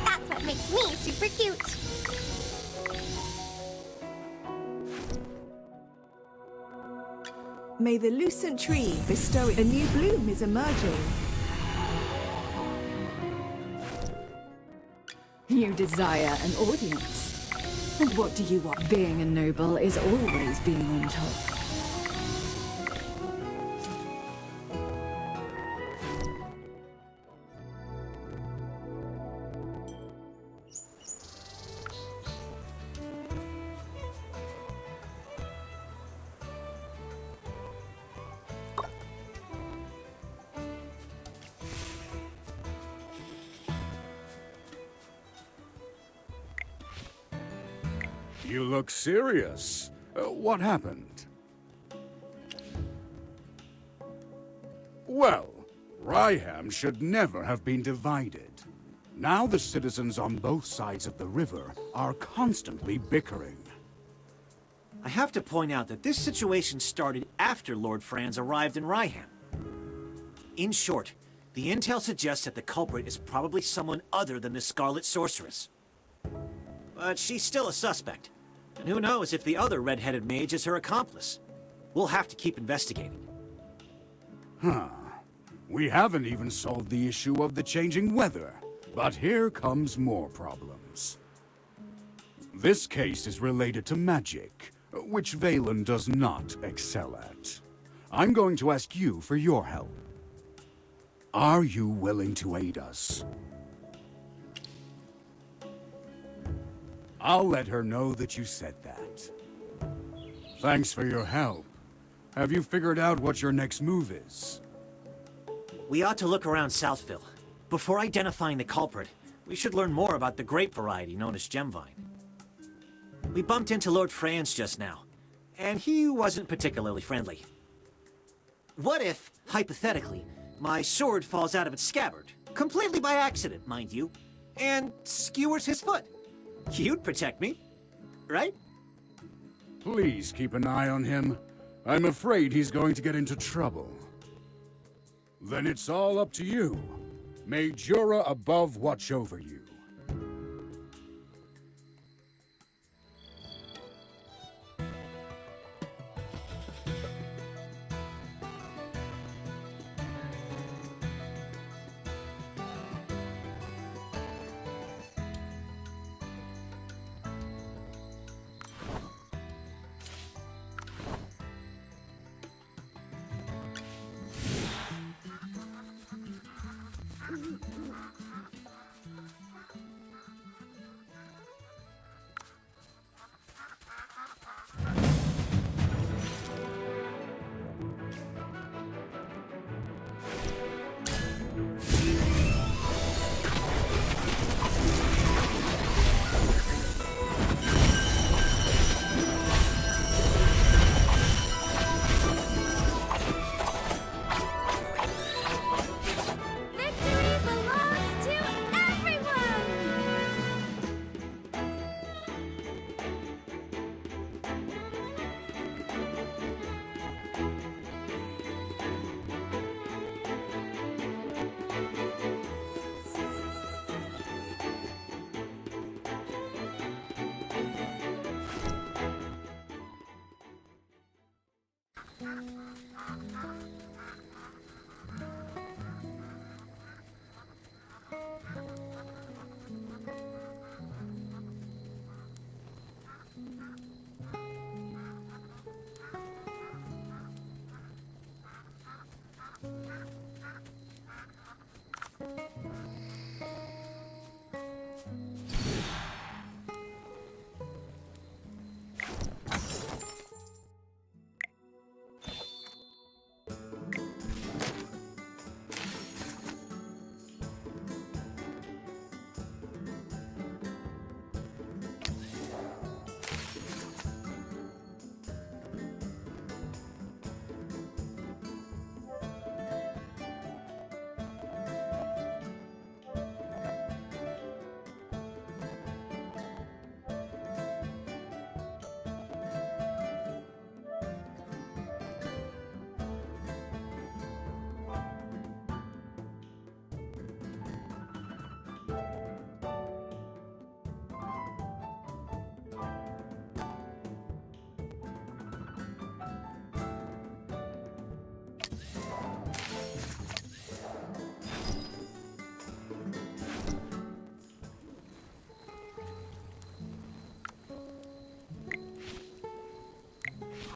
That's what makes me super cute. May the lucent tree bestow a new bloom is emerging. You desire an audience. And what do you want? Being a noble is always being on top. You look serious. What happened? Well, Ryham should never have been divided. Now the citizens on both sides of the river are constantly bickering. I have to point out that this situation started after Lord Franz arrived in Ryham. In short, the intel suggests that the culprit is probably someone other than the Scarlet Sorceress. But she's still a suspect. And who knows if the other red-headed mage is her accomplice. We'll have to keep investigating. Huh. We haven't even solved the issue of the changing weather. But here comes more problems. This case is related to magic, which Valen does not excel at. I'm going to ask you for your help. Are you willing to aid us? I'll let her know that you said that. Thanks for your help. Have you figured out what your next move is? We ought to look around Southville. Before identifying the culprit, we should learn more about the grape variety known as Gemvine. We bumped into Lord Franz just now, and he wasn't particularly friendly. What if, hypothetically, my sword falls out of its scabbard, completely by accident, mind you, and skewers his foot? You'd protect me, right? Please keep an eye on him. I'm afraid he's going to get into trouble. Then it's all up to you. May Jura above watch over you.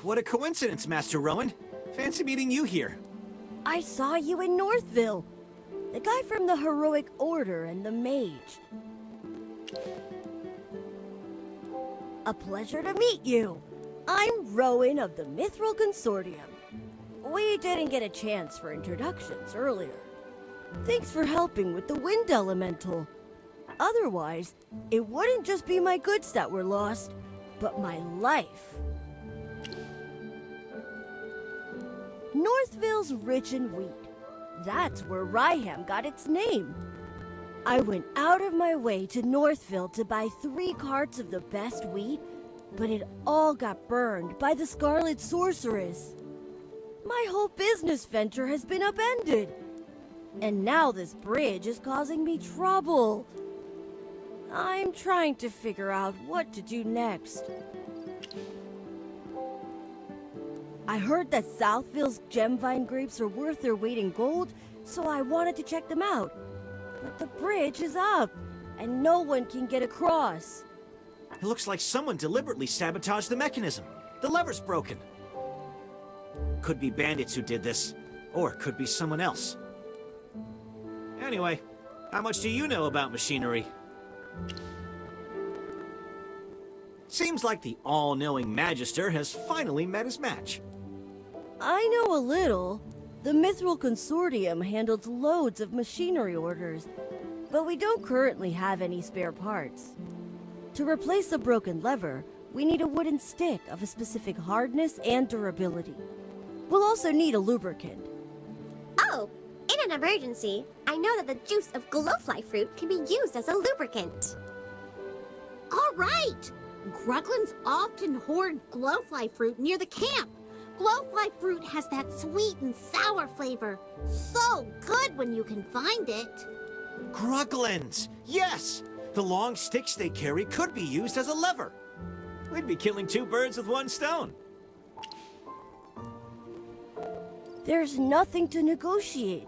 What a coincidence, Master Rowan. Fancy meeting you here. I saw you in Northville. The guy from the Heroic Order and the Mage. A pleasure to meet you. I'm Rowan of the Mithril Consortium. We didn't get a chance for introductions earlier. Thanks for helping with the Wind Elemental. Otherwise, it wouldn't just be my goods that were lost, but my life. Northville's rich in wheat. That's where Ryham got its name. I went out of my way to Northville to buy 3 carts of the best wheat, but it all got burned by the Scarlet Sorceress. My whole business venture has been upended. And now this bridge is causing me trouble. I'm trying to figure out what to do next. I heard that Southville's Gemvine grapes are worth their weight in gold, so I wanted to check them out. But the bridge is up, and no one can get across. It looks like someone deliberately sabotaged the mechanism. The lever's broken. Could be bandits who did this, or it could be someone else. Anyway, how much do you know about machinery? Seems like the all-knowing Magister has finally met his match. I know a little. The Mithril Consortium handles loads of machinery orders, but we don't currently have any spare parts. To replace a broken lever, we need a wooden stick of a specific hardness and durability. We'll also need a lubricant. Oh, in an emergency, I know that the juice of glowfly fruit can be used as a lubricant. All right! Gruglins often hoard glowfly fruit near the camp. Glowfly fruit has that sweet and sour flavor. So good when you can find it. Gruglins! Yes! The long sticks they carry could be used as a lever. We'd be killing two birds with one stone. There's nothing to negotiate.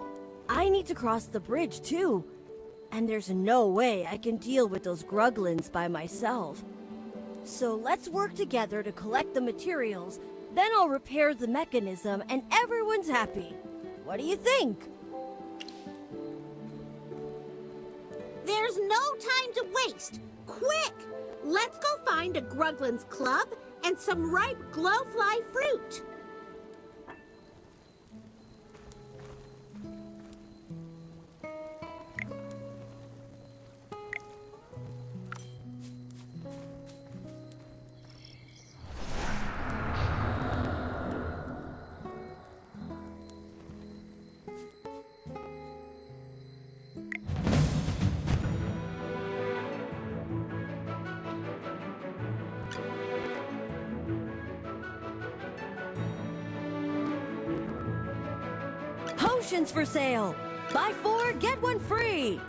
I need to cross the bridge too. And there's no way I can deal with those Gruglins by myself. So let's work together to collect the materials, then I'll repair the mechanism and everyone's happy. What do you think? There's no time to waste. Quick! Let's go find a Gruglin's club and some ripe glowfly fruit. Potions for sale! Buy 4, get 1 free!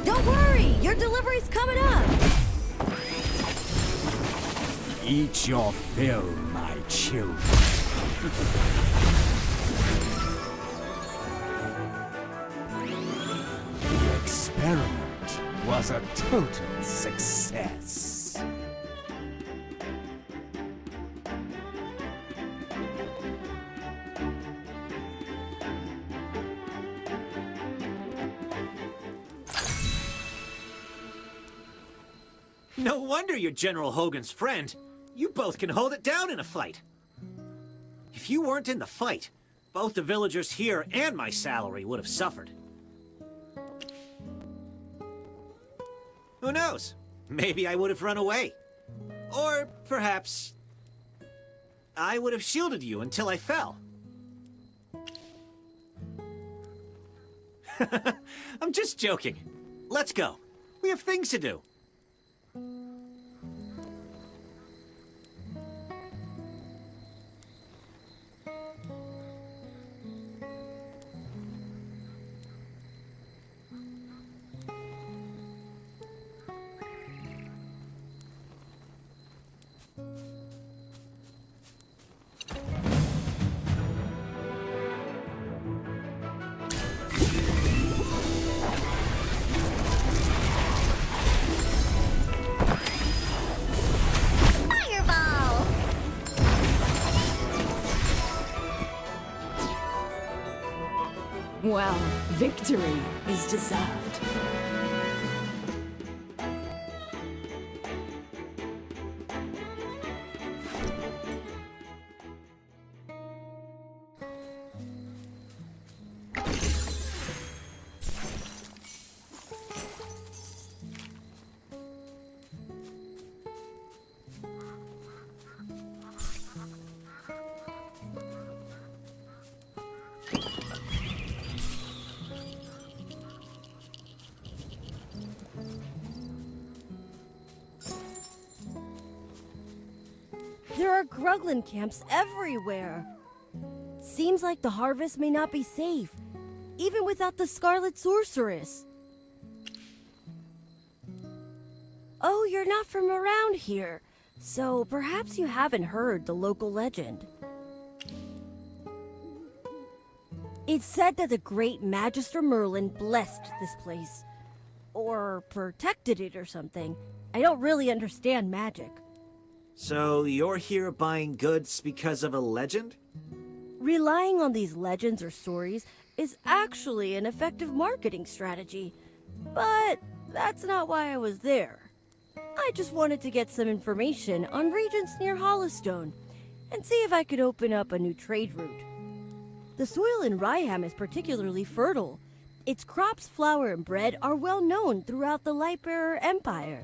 Don't worry, your delivery's coming up! Eat your fill, my children. The experiment was a total success. No wonder you're General Hogan's friend. You both can hold it down in a fight. If you weren't in the fight, both the villagers here and my salary would have suffered. Who knows? Maybe I would have run away. Or perhaps I would have shielded you until I fell. I'm just joking. Let's go. We have things to do. Well, victory is deserved. There are Gruglin camps everywhere. Seems like the harvest may not be safe, even without the Scarlet Sorceress. Oh, you're not from around here, so perhaps you haven't heard the local legend. It's said that the great Magister Merlin blessed this place, or protected it or something. I don't really understand magic. So you're here buying goods because of a legend? Relying on these legends or stories is actually an effective marketing strategy. But that's not why I was there. I just wanted to get some information on regions near Hollowstone and see if I could open up a new trade route. The soil in Ryham is particularly fertile, Its crops, flour, and bread are well known throughout the Lightbearer Empire.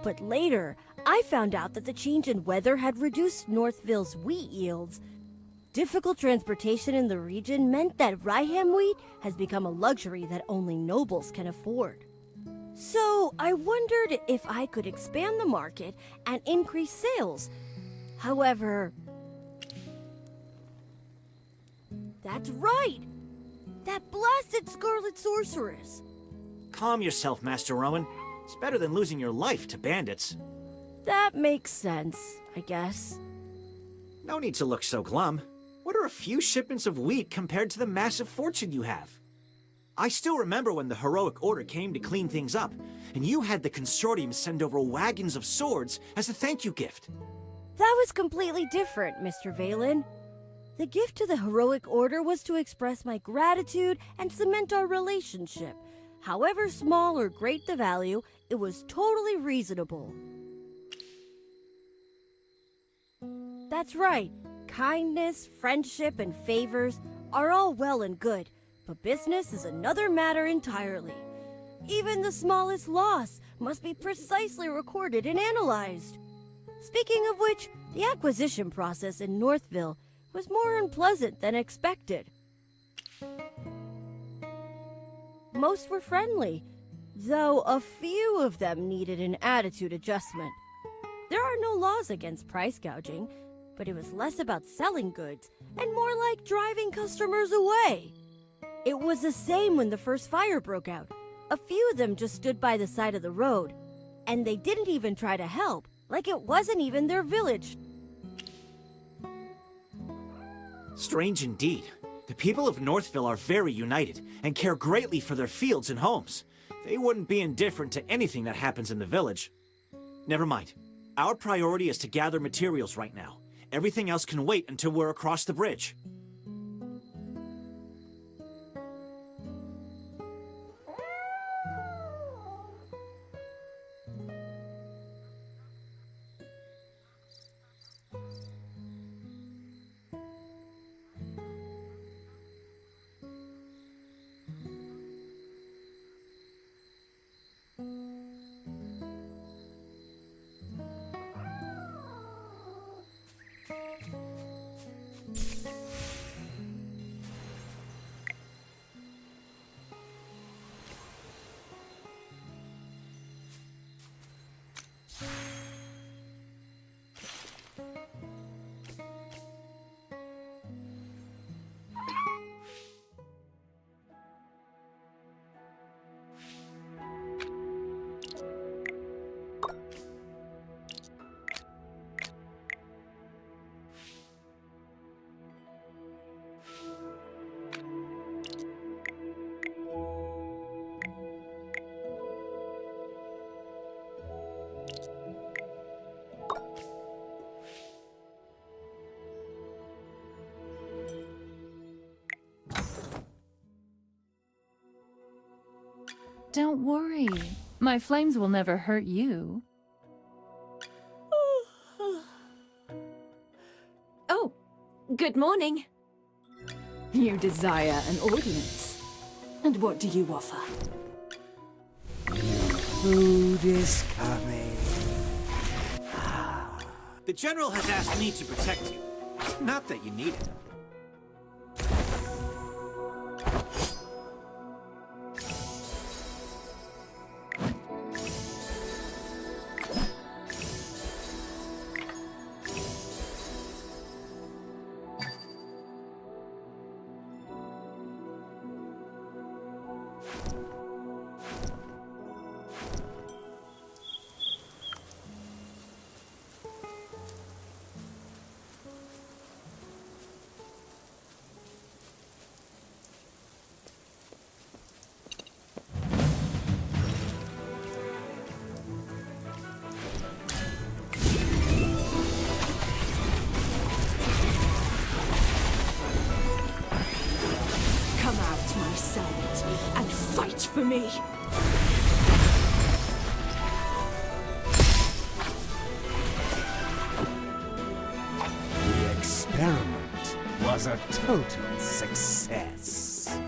But later, I found out that the change in weather had reduced Northville's wheat yields. Difficult transportation in the region meant that Ryham wheat has become a luxury that only nobles can afford. So I wondered if I could expand the market and increase sales. However, that's right! That blasted Scarlet Sorceress! Calm yourself, Master Rowan. It's better than losing your life to bandits. That makes sense, I guess. No need to look so glum. What are a few shipments of wheat compared to the massive fortune you have? I still remember when the Heroic Order came to clean things up, and you had the Consortium send over wagons of swords as a thank you gift. That was completely different, Mr. Valen. The gift to the Heroic Order was to express my gratitude and cement our relationship. However small or great the value, it was totally reasonable. That's right. Kindness, friendship, and favors are all well and good, but business is another matter entirely. Even the smallest loss must be precisely recorded and analyzed. Speaking of which, the acquisition process in Northville was more unpleasant than expected. Most were friendly, though a few of them needed an attitude adjustment. There are no laws against price gouging, but it was less about selling goods and more like driving customers away. It was the same when the first fire broke out. A few of them just stood by the side of the road, and they didn't even try to help, like it wasn't even their village. Strange indeed. The people of Northville are very united and care greatly for their fields and homes. They wouldn't be indifferent to anything that happens in the village. Never mind. Our priority is to gather materials right now. Everything else can wait until we're across the bridge. Don't worry. My flames will never hurt you. Oh, good morning. You desire an audience. And what do you offer? Food is coming. The General has asked me to protect you. Not that you need it. And fight for me! The experiment was a total success.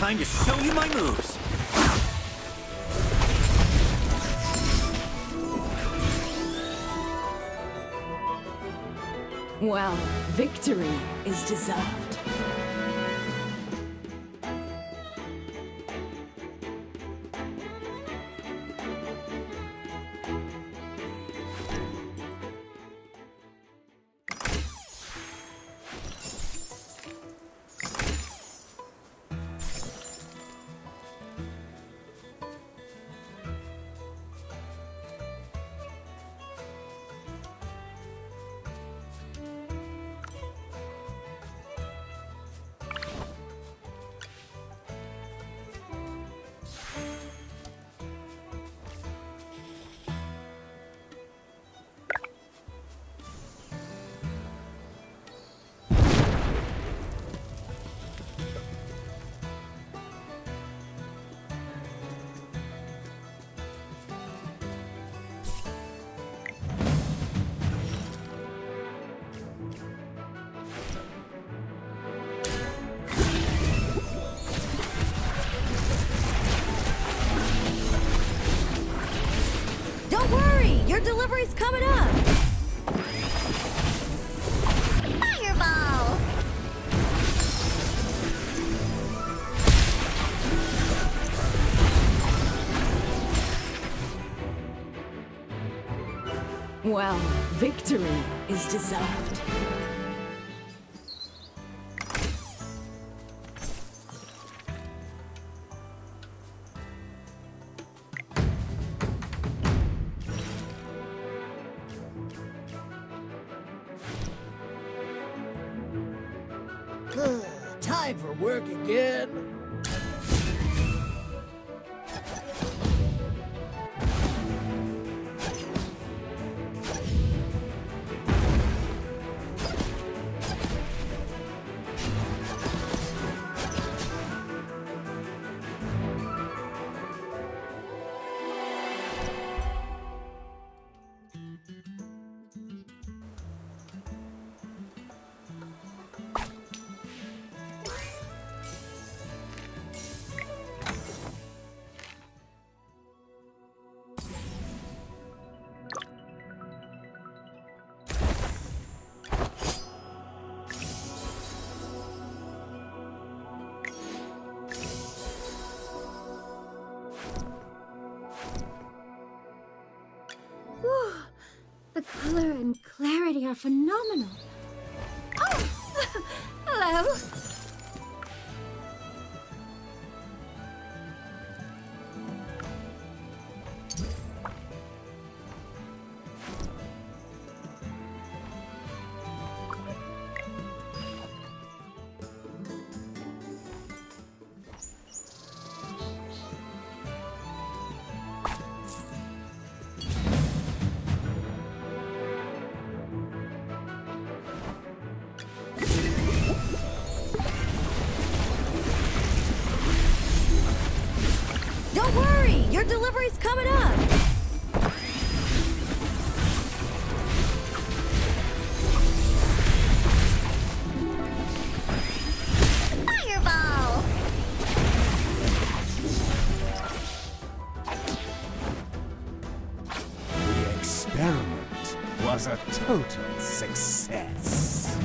time to show you my moves. Well, victory is deserved. Don't worry, your delivery's coming up. Fireball! Well, victory is deserved. Time for work again. Whew. The color and clarity are phenomenal. Oh! Hello! Don't worry, your delivery's coming up. Fireball! The experiment was a total success.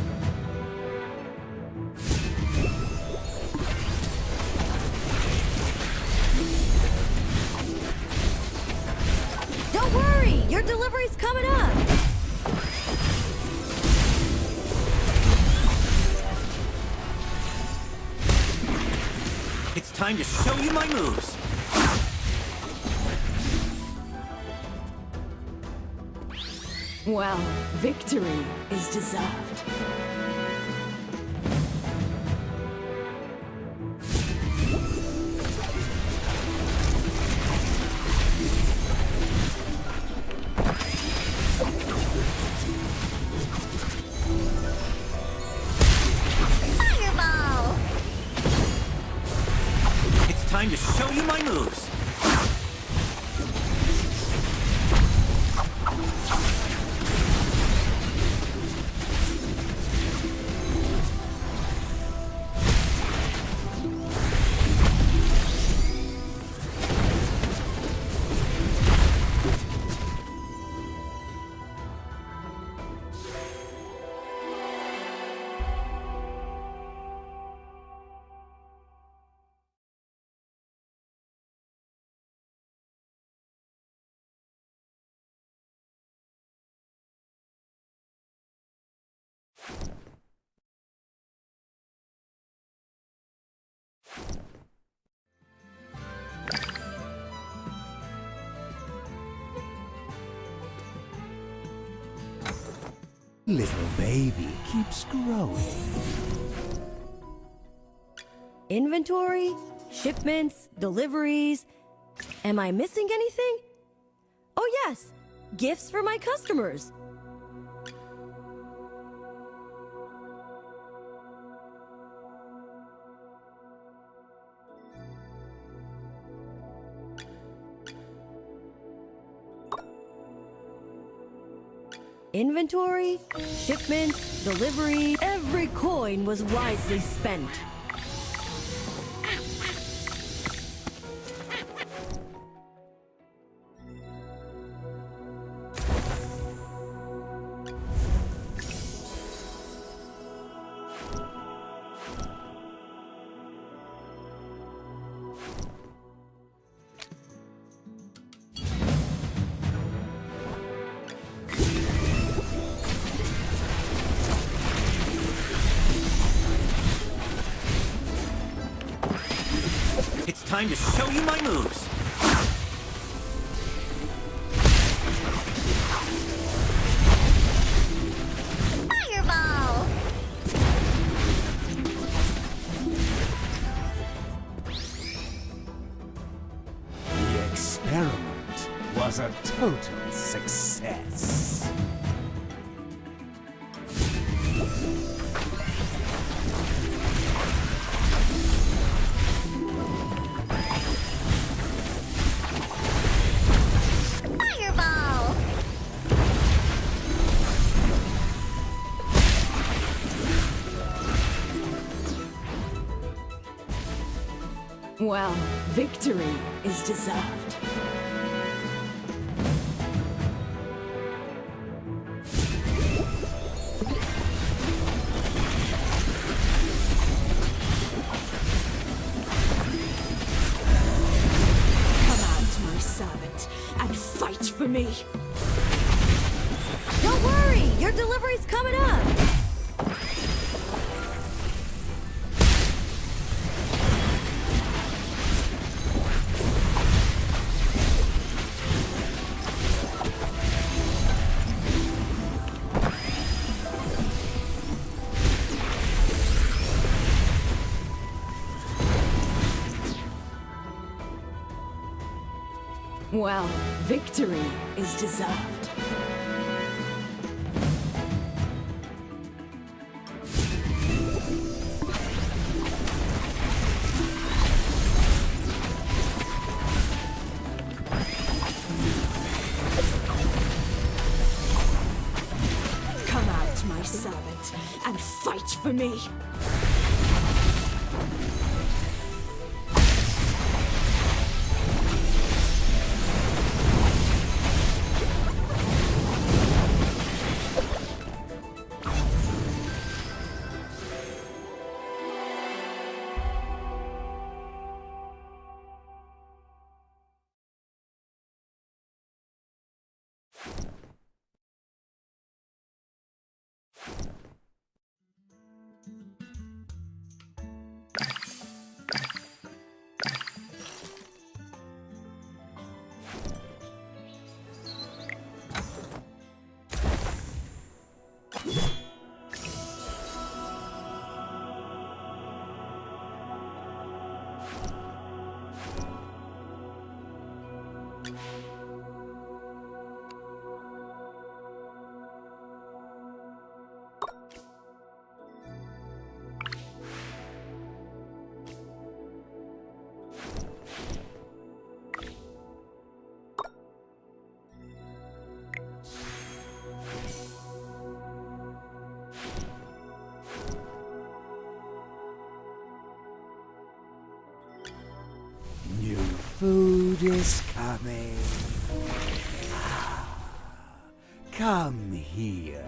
Don't worry, your delivery's coming up. It's time to show you my moves. Well, victory is deserved. Fireball! It's time to show you my moves. Little baby keeps growing. Inventory, shipments, deliveries. Am I missing anything? Oh yes, gifts for my customers. Inventory, shipments, delivery. Every coin was wisely spent. It's time to show you my moves. Fireball! The experiment was a total success. Fireball! Well, victory is deserved. Come out, my servant, and fight for me. Don't worry, your delivery's coming up. Well, victory is deserved. Come out, my servant, and fight for me. New food is coming. Come here.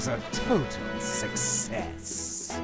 was a total success.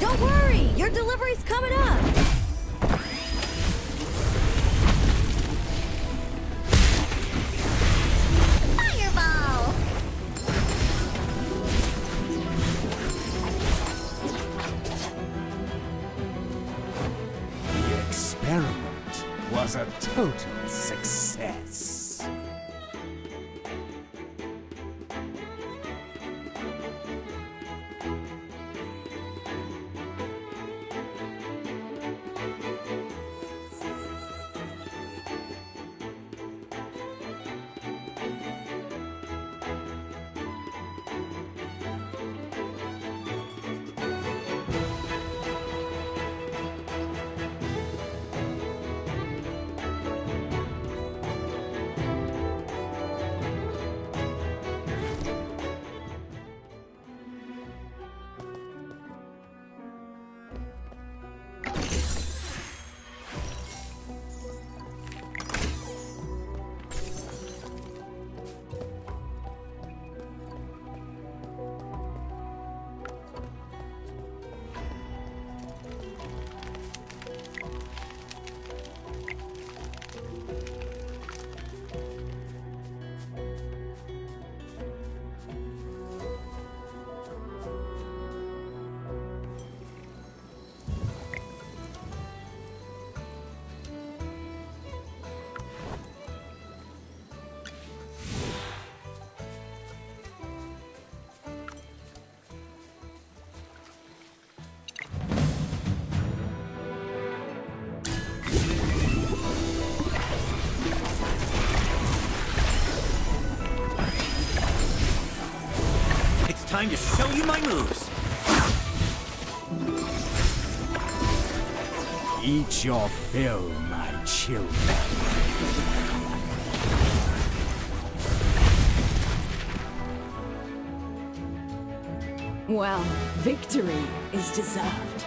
Don't worry, your delivery's coming up. Fireball! The experiment was a total success. Time to show you my moves. Eat your fill, my children. Well, victory is deserved.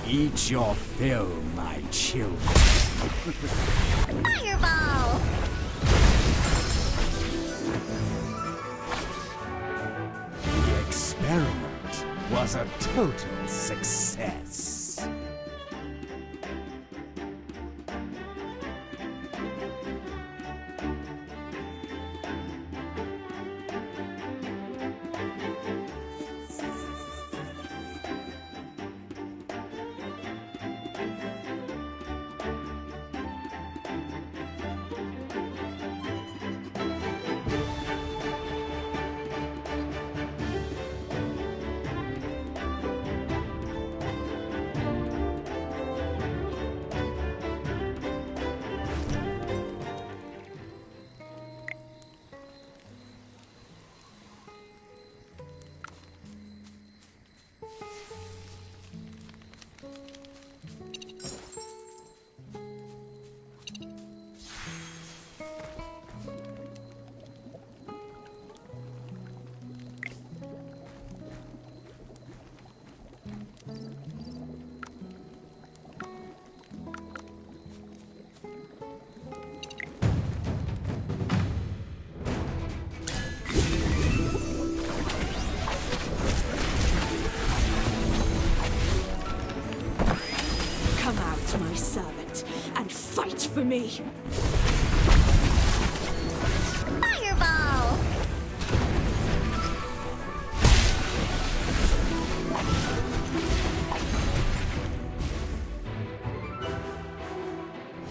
Eat your fill, my children. Fireball! The experiment was a total success. for me. Fireball!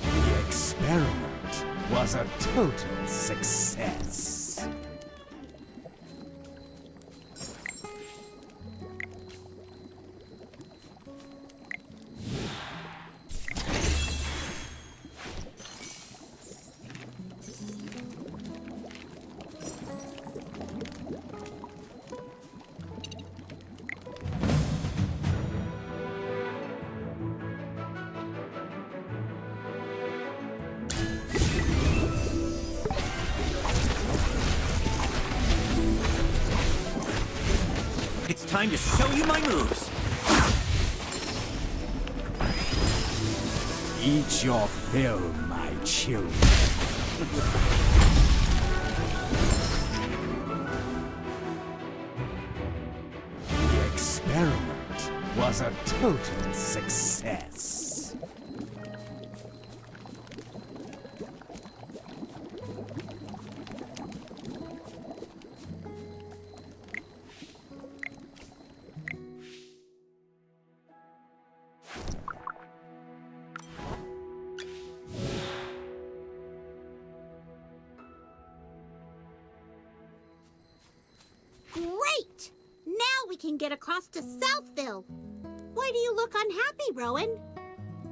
The experiment was a total success. It's time to show you my moves. Eat your fill, my children. The experiment was a total success. Great! Now we can get across to Southville. Why do you look unhappy, Rowan?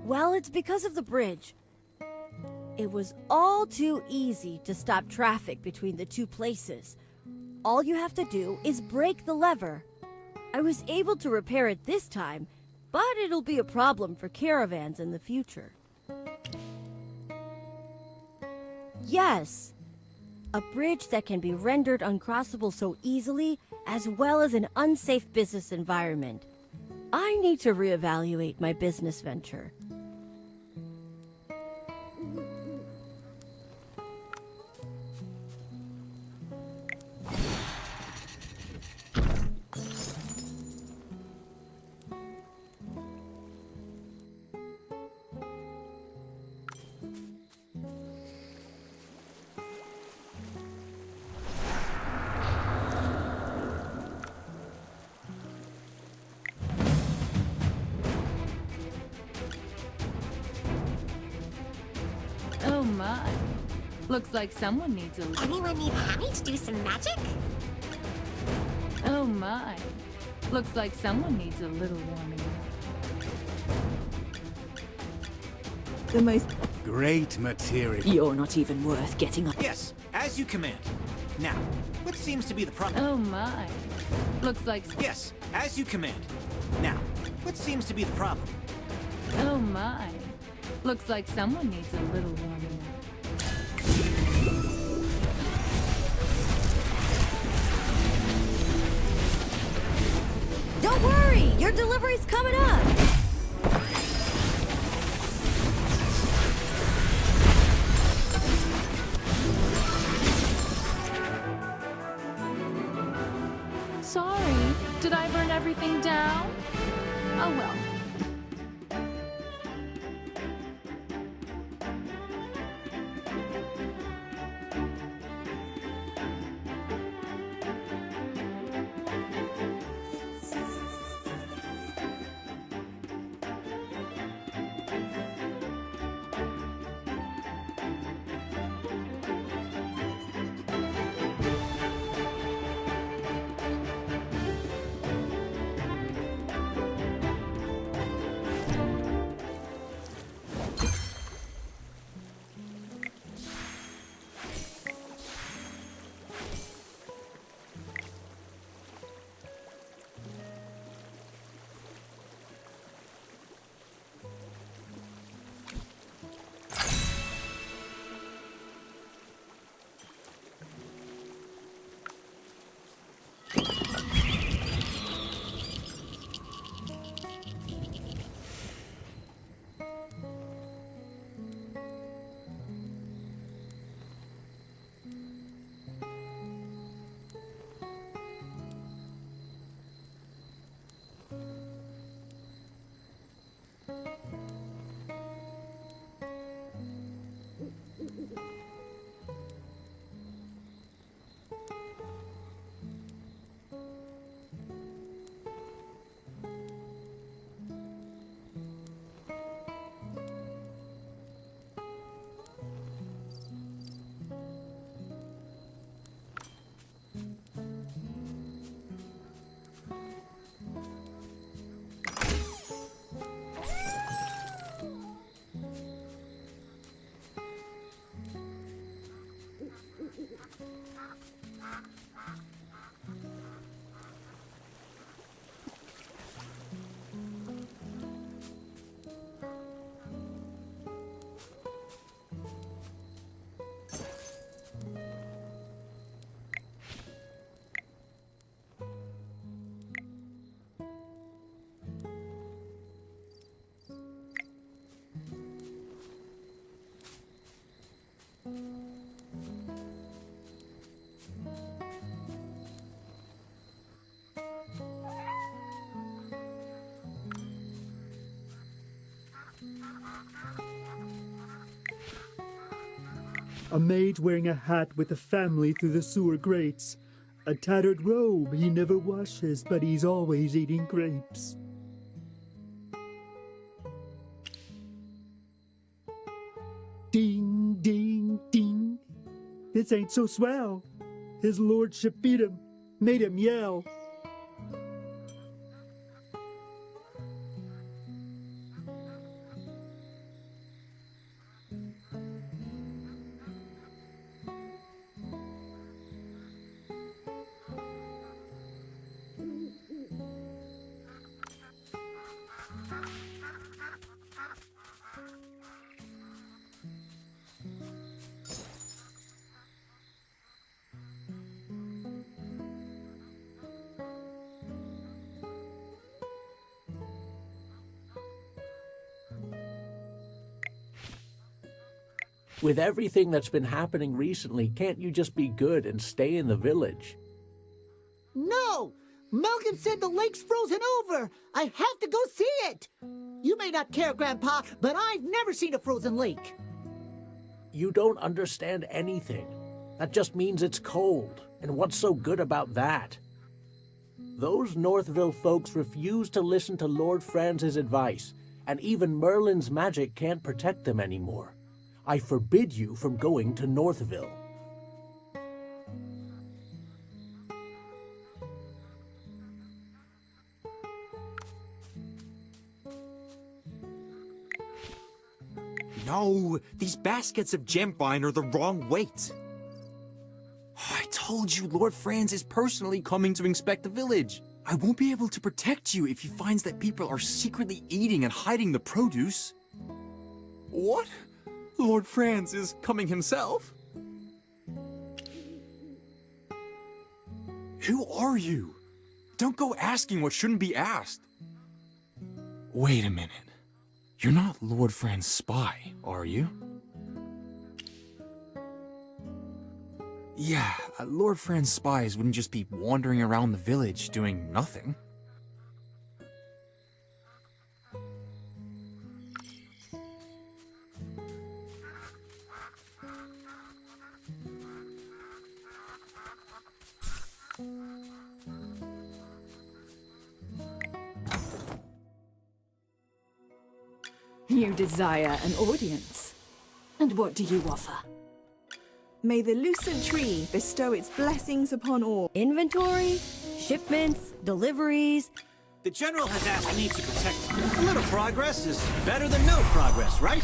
Well, it's because of the bridge. It was all too easy to stop traffic between the two places. All you have to do is break the lever. I was able to repair it this time, but it'll be a problem for caravans in the future. Yes, a bridge that can be rendered uncrossable so easily, as well as an unsafe business environment. I need to reevaluate my business venture. Oh my. Looks like someone needs a little... Anyone need Hammy to do some magic? Oh my. Looks like someone needs a little warming up. The most... Great material. You're not even worth getting up. Yes, as you command. Now, what seems to be the problem? Oh my. Looks like... Yes, as you command. Now, what seems to be the problem? Oh my. Looks like someone needs a little warming up. Don't worry, your delivery's coming up. Sorry, did I burn everything down? Oh well. A mage wearing a hat with a family through the sewer grates. A tattered robe he never washes, but he's always eating grapes. Ding, ding, ding. This ain't so swell. His lordship beat him, made him yell. With everything that's been happening recently, can't you just be good and stay in the village? No! Malcolm said the lake's frozen over. I have to go see it. You may not care, Grandpa, but I've never seen a frozen lake. You don't understand anything. That just means it's cold. And what's so good about that? Those Northville folks refuse to listen to Lord Franz's advice, and even Merlin's magic can't protect them anymore. I forbid you from going to Northville. No, these baskets of gemvine are the wrong weight. I told you Lord Franz is personally coming to inspect the village. I won't be able to protect you if he finds that people are secretly eating and hiding the produce. What? Lord Franz is coming himself? Who are you? Don't go asking what shouldn't be asked. Wait a minute. You're not Lord Franz's spy, are you? Yeah, Lord Franz's spies wouldn't just be wandering around the village doing nothing. You desire an audience. And what do you offer? May the lucent tree bestow its blessings upon all. Inventory, shipments, deliveries. The General has asked me to protect you. A little progress is better than no progress, right?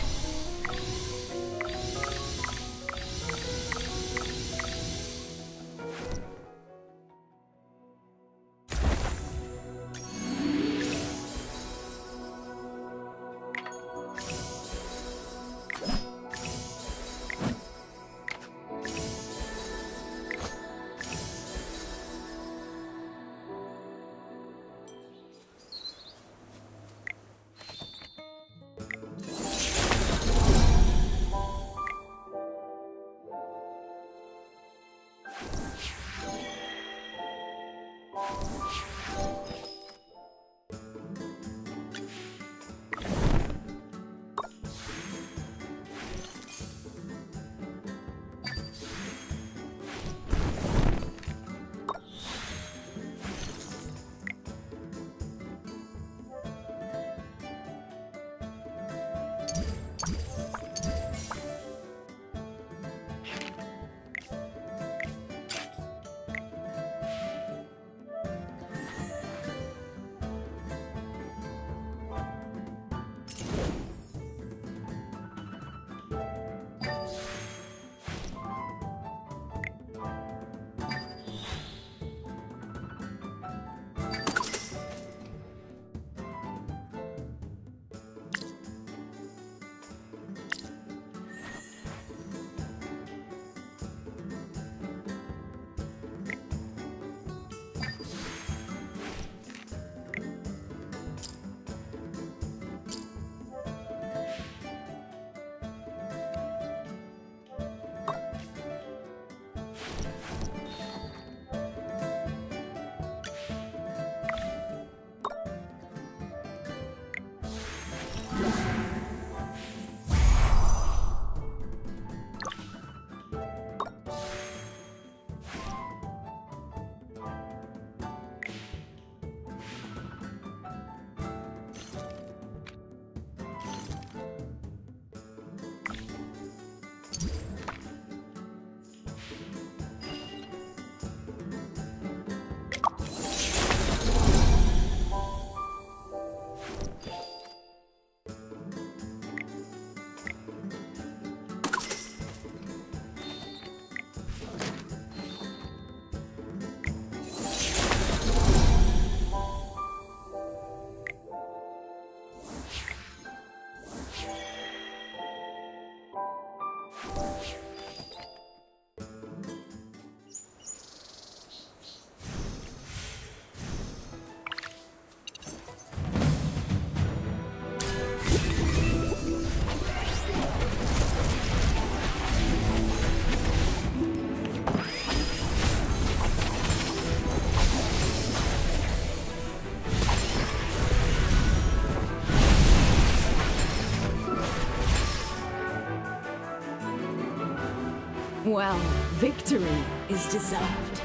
Well, victory is deserved.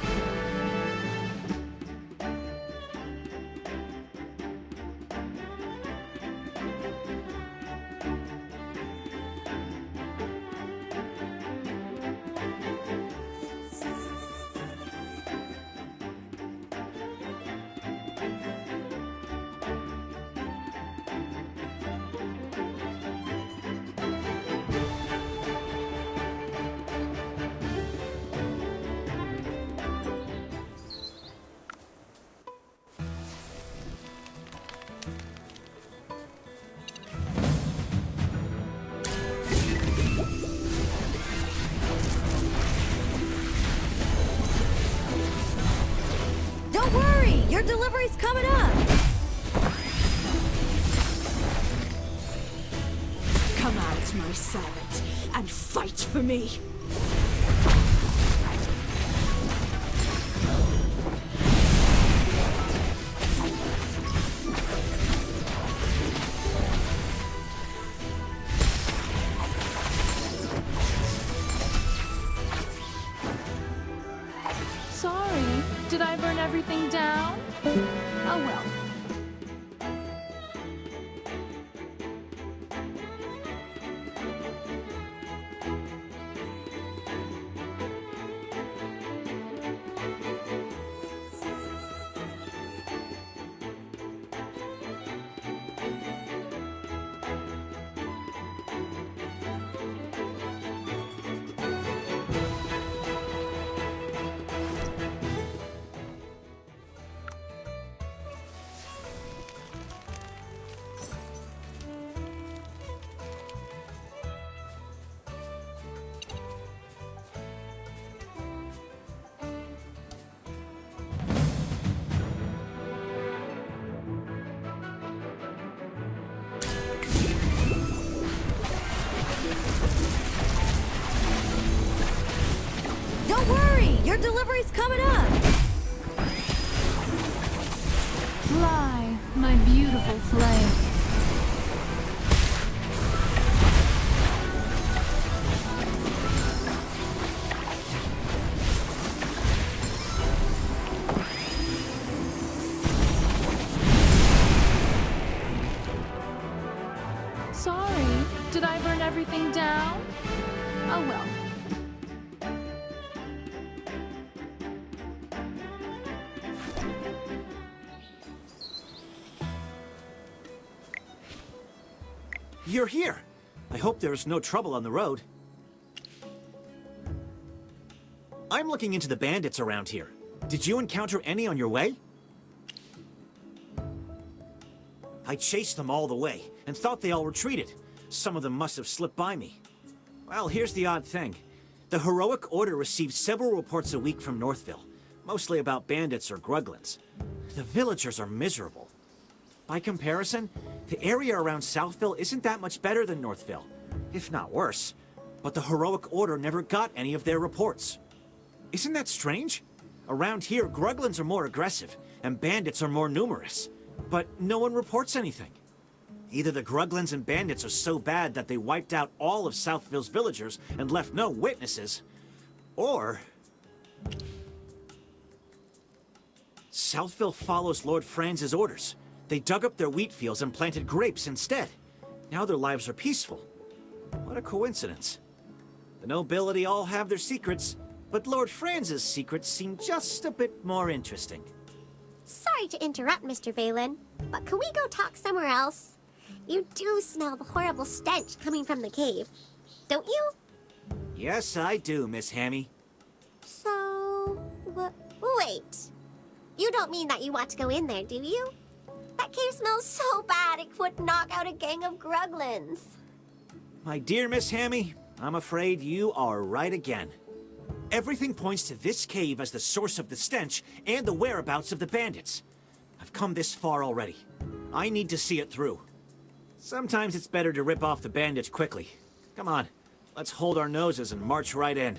Don't worry, your delivery's coming up. Come out, my servant, and fight for me. Sorry, did I burn everything down? Oh well. Don't worry, your delivery's coming up. Fly, my beautiful flame. Sorry, did I burn everything down? Oh well. You're here. I hope there's no trouble on the road. I'm looking into the bandits around here. Did you encounter any on your way? I chased them all the way, and thought they all retreated. Some of them must have slipped by me. Well, here's the odd thing. The Heroic Order receives several reports a week from Northville, mostly about bandits or gruglins. The villagers are miserable. By comparison, the area around Southville isn't that much better than Northville, if not worse. But the Heroic Order never got any of their reports. Isn't that strange? Around here, gruglins are more aggressive, and bandits are more numerous. But no one reports anything. Either the gruglins and bandits are so bad that they wiped out all of Southville's villagers and left no witnesses, or Southville follows Lord Franz's orders. They dug up their wheat fields and planted grapes instead. Now their lives are peaceful. What a coincidence. The nobility all have their secrets, but Lord Franz's secrets seem just a bit more interesting. Sorry to interrupt, Mr. Valen, but can we go talk somewhere else? You do smell the horrible stench coming from the cave, don't you? Yes, I do, Miss Hammy. So, wait. You don't mean that you want to go in there, do you? That cave smells so bad it could knock out a gang of gruglins. My dear Miss Hammy, I'm afraid you are right again. Everything points to this cave as the source of the stench and the whereabouts of the bandits. I've come this far already. I need to see it through. Sometimes it's better to rip off the bandits quickly. Come on, let's hold our noses and march right in.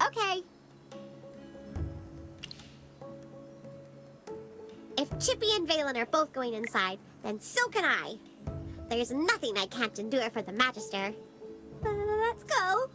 Okay. If Chippy and Valen are both going inside, then so can I. There's nothing I can't endure for the Magister. Let's go.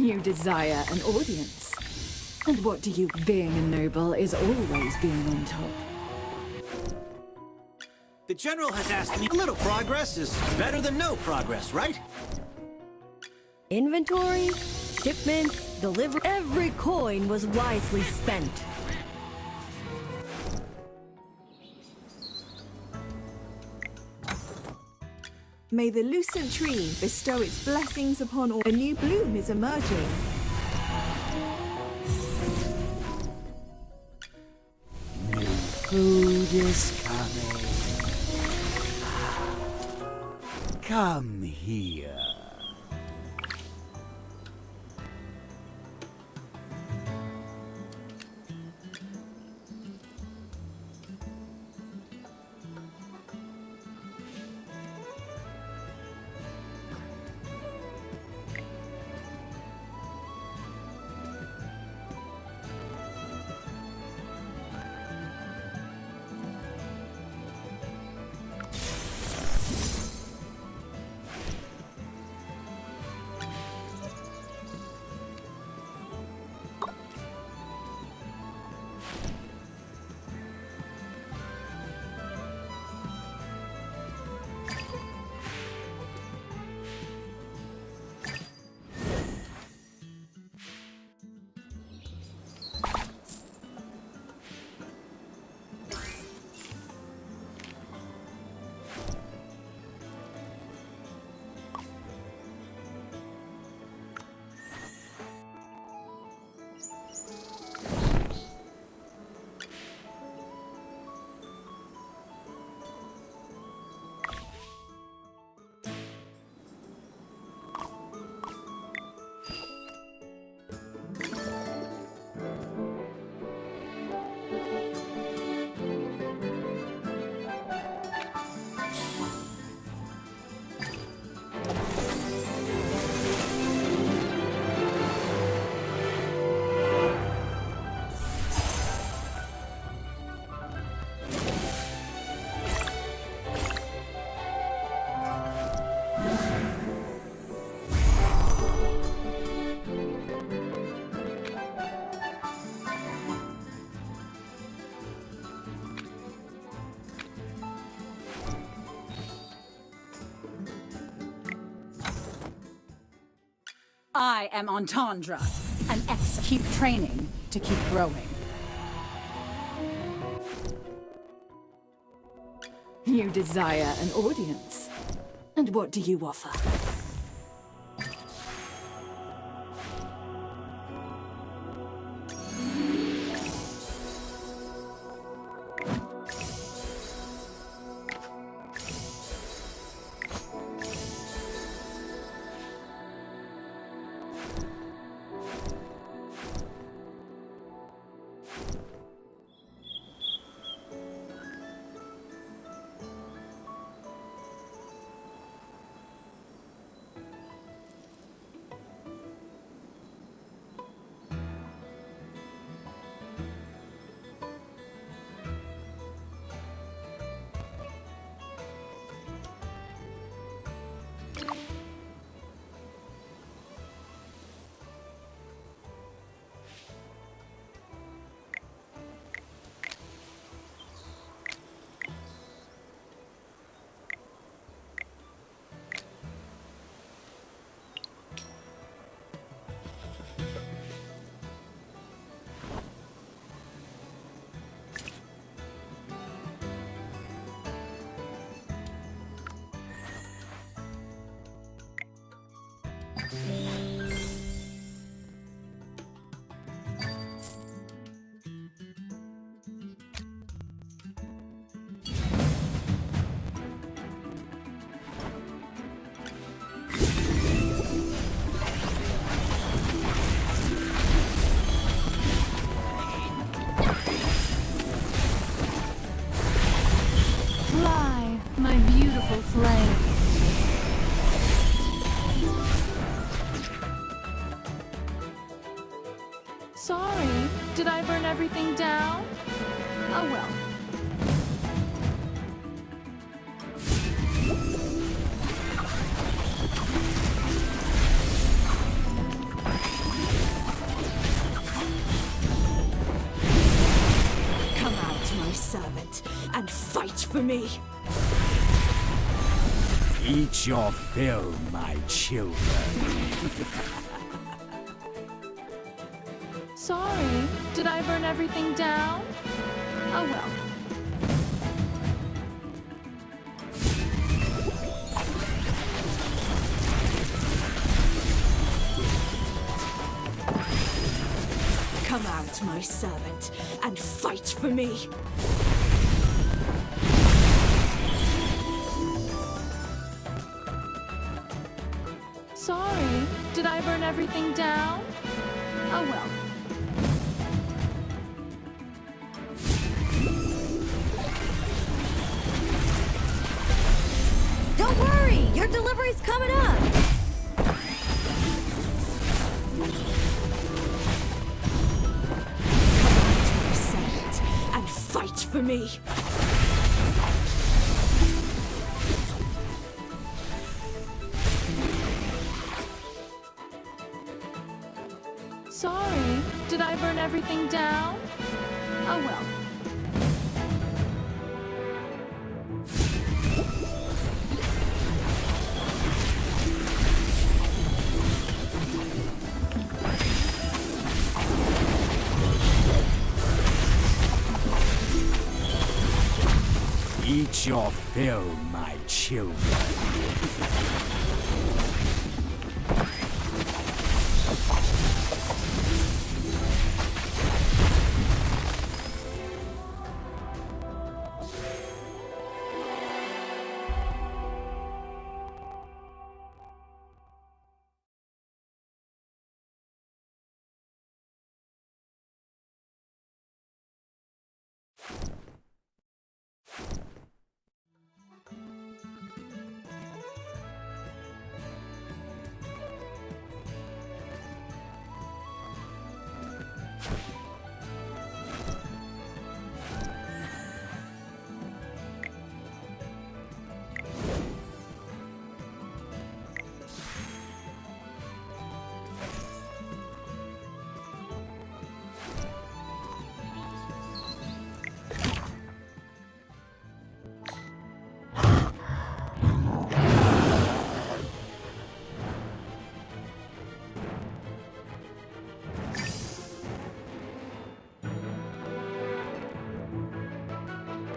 You desire an audience. And what do you... Being a noble is always being on top. The General has asked me... A little progress is better than no progress, right? Inventory, shipment, delivery. Every coin was wisely spent. May the lucent tree bestow its blessings upon all. A new bloom is emerging. New food is coming. Come here. I am Entendre, an ex. Keep training to keep growing. You desire an audience. And what do you offer? Sorry, did I burn everything down? Oh well. servant and fight for me. Eat your fill, my children. Sorry, did I burn everything down? Oh well. Come out, my servant, and fight for me. Sorry, did I burn everything down? Oh well. Don't worry, your delivery's coming up. And fight for me. Sorry, did I burn everything down? Oh well. Eat your fill, my children.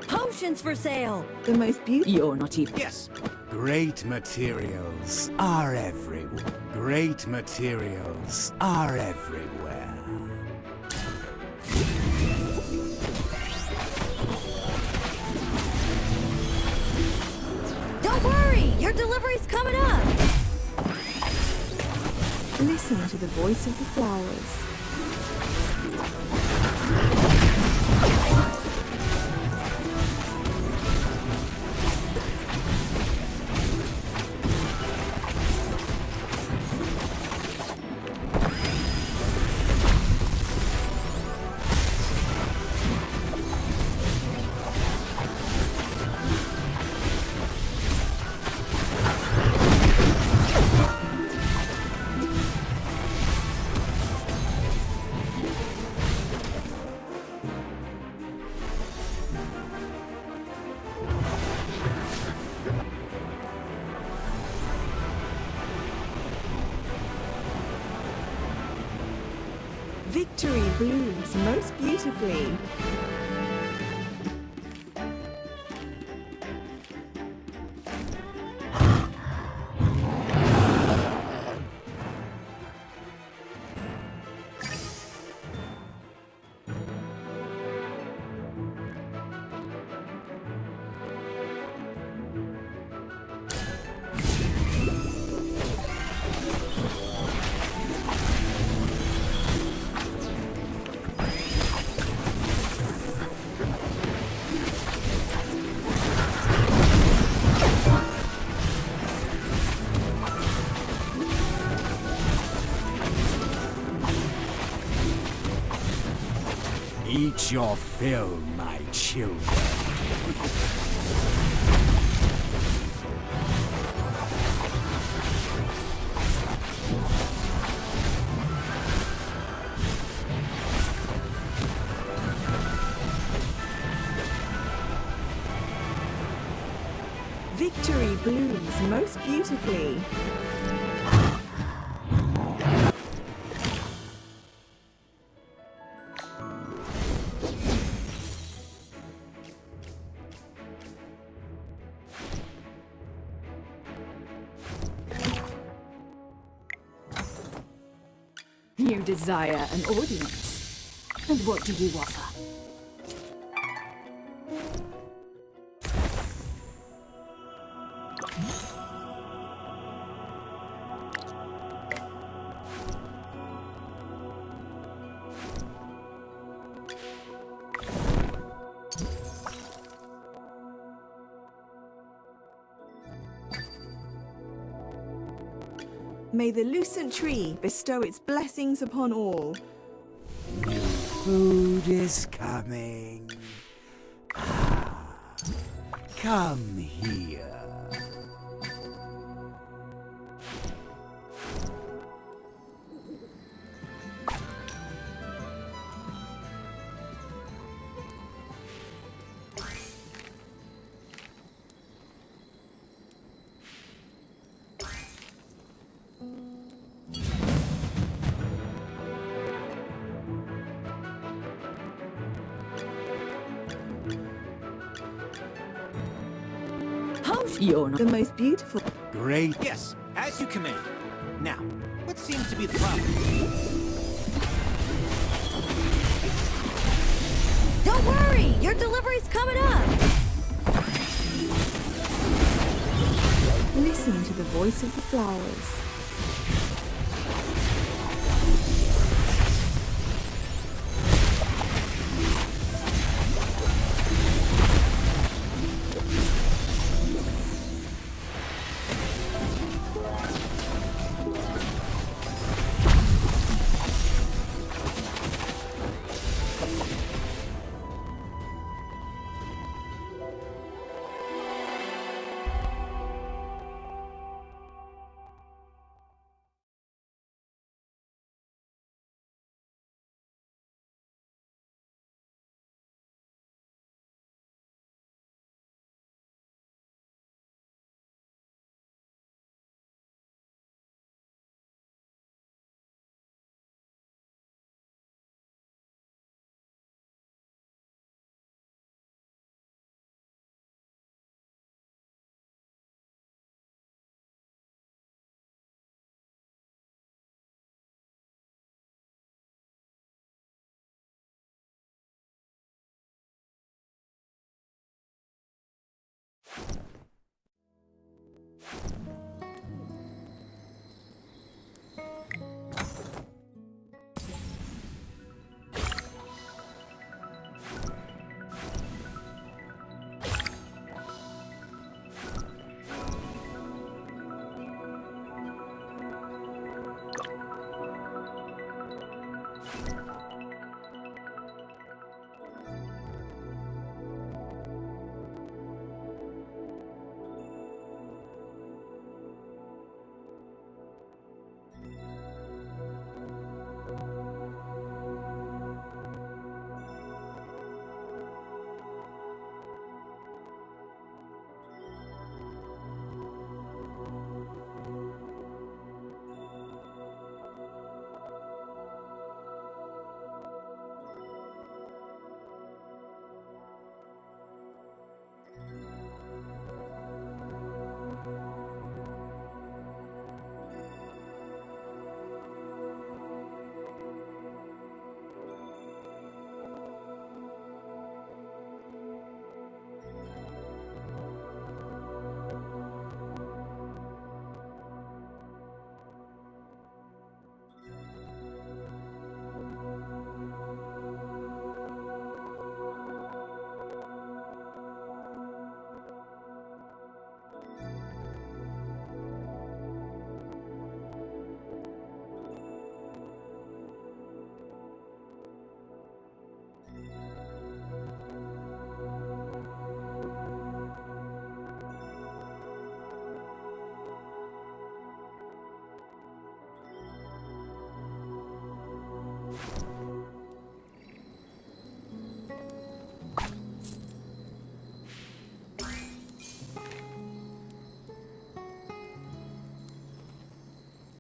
Potions for sale. The most beautiful. You're not even. Yes. Great materials are everywhere. Great materials are everywhere. Don't worry, your delivery's coming up. Listen to the voice of the flowers. Victory blooms most beautifully. Eat your fill, my children. victory blooms most beautifully. You desire an audience. And what do you offer? May the lucent tree bestow its blessings upon all. Food is coming. Come here. You're not the most beautiful. Great. Yes, as you command. Now, what seems to be the problem? Don't worry! Your delivery's coming up! Listen to the voice of the flowers.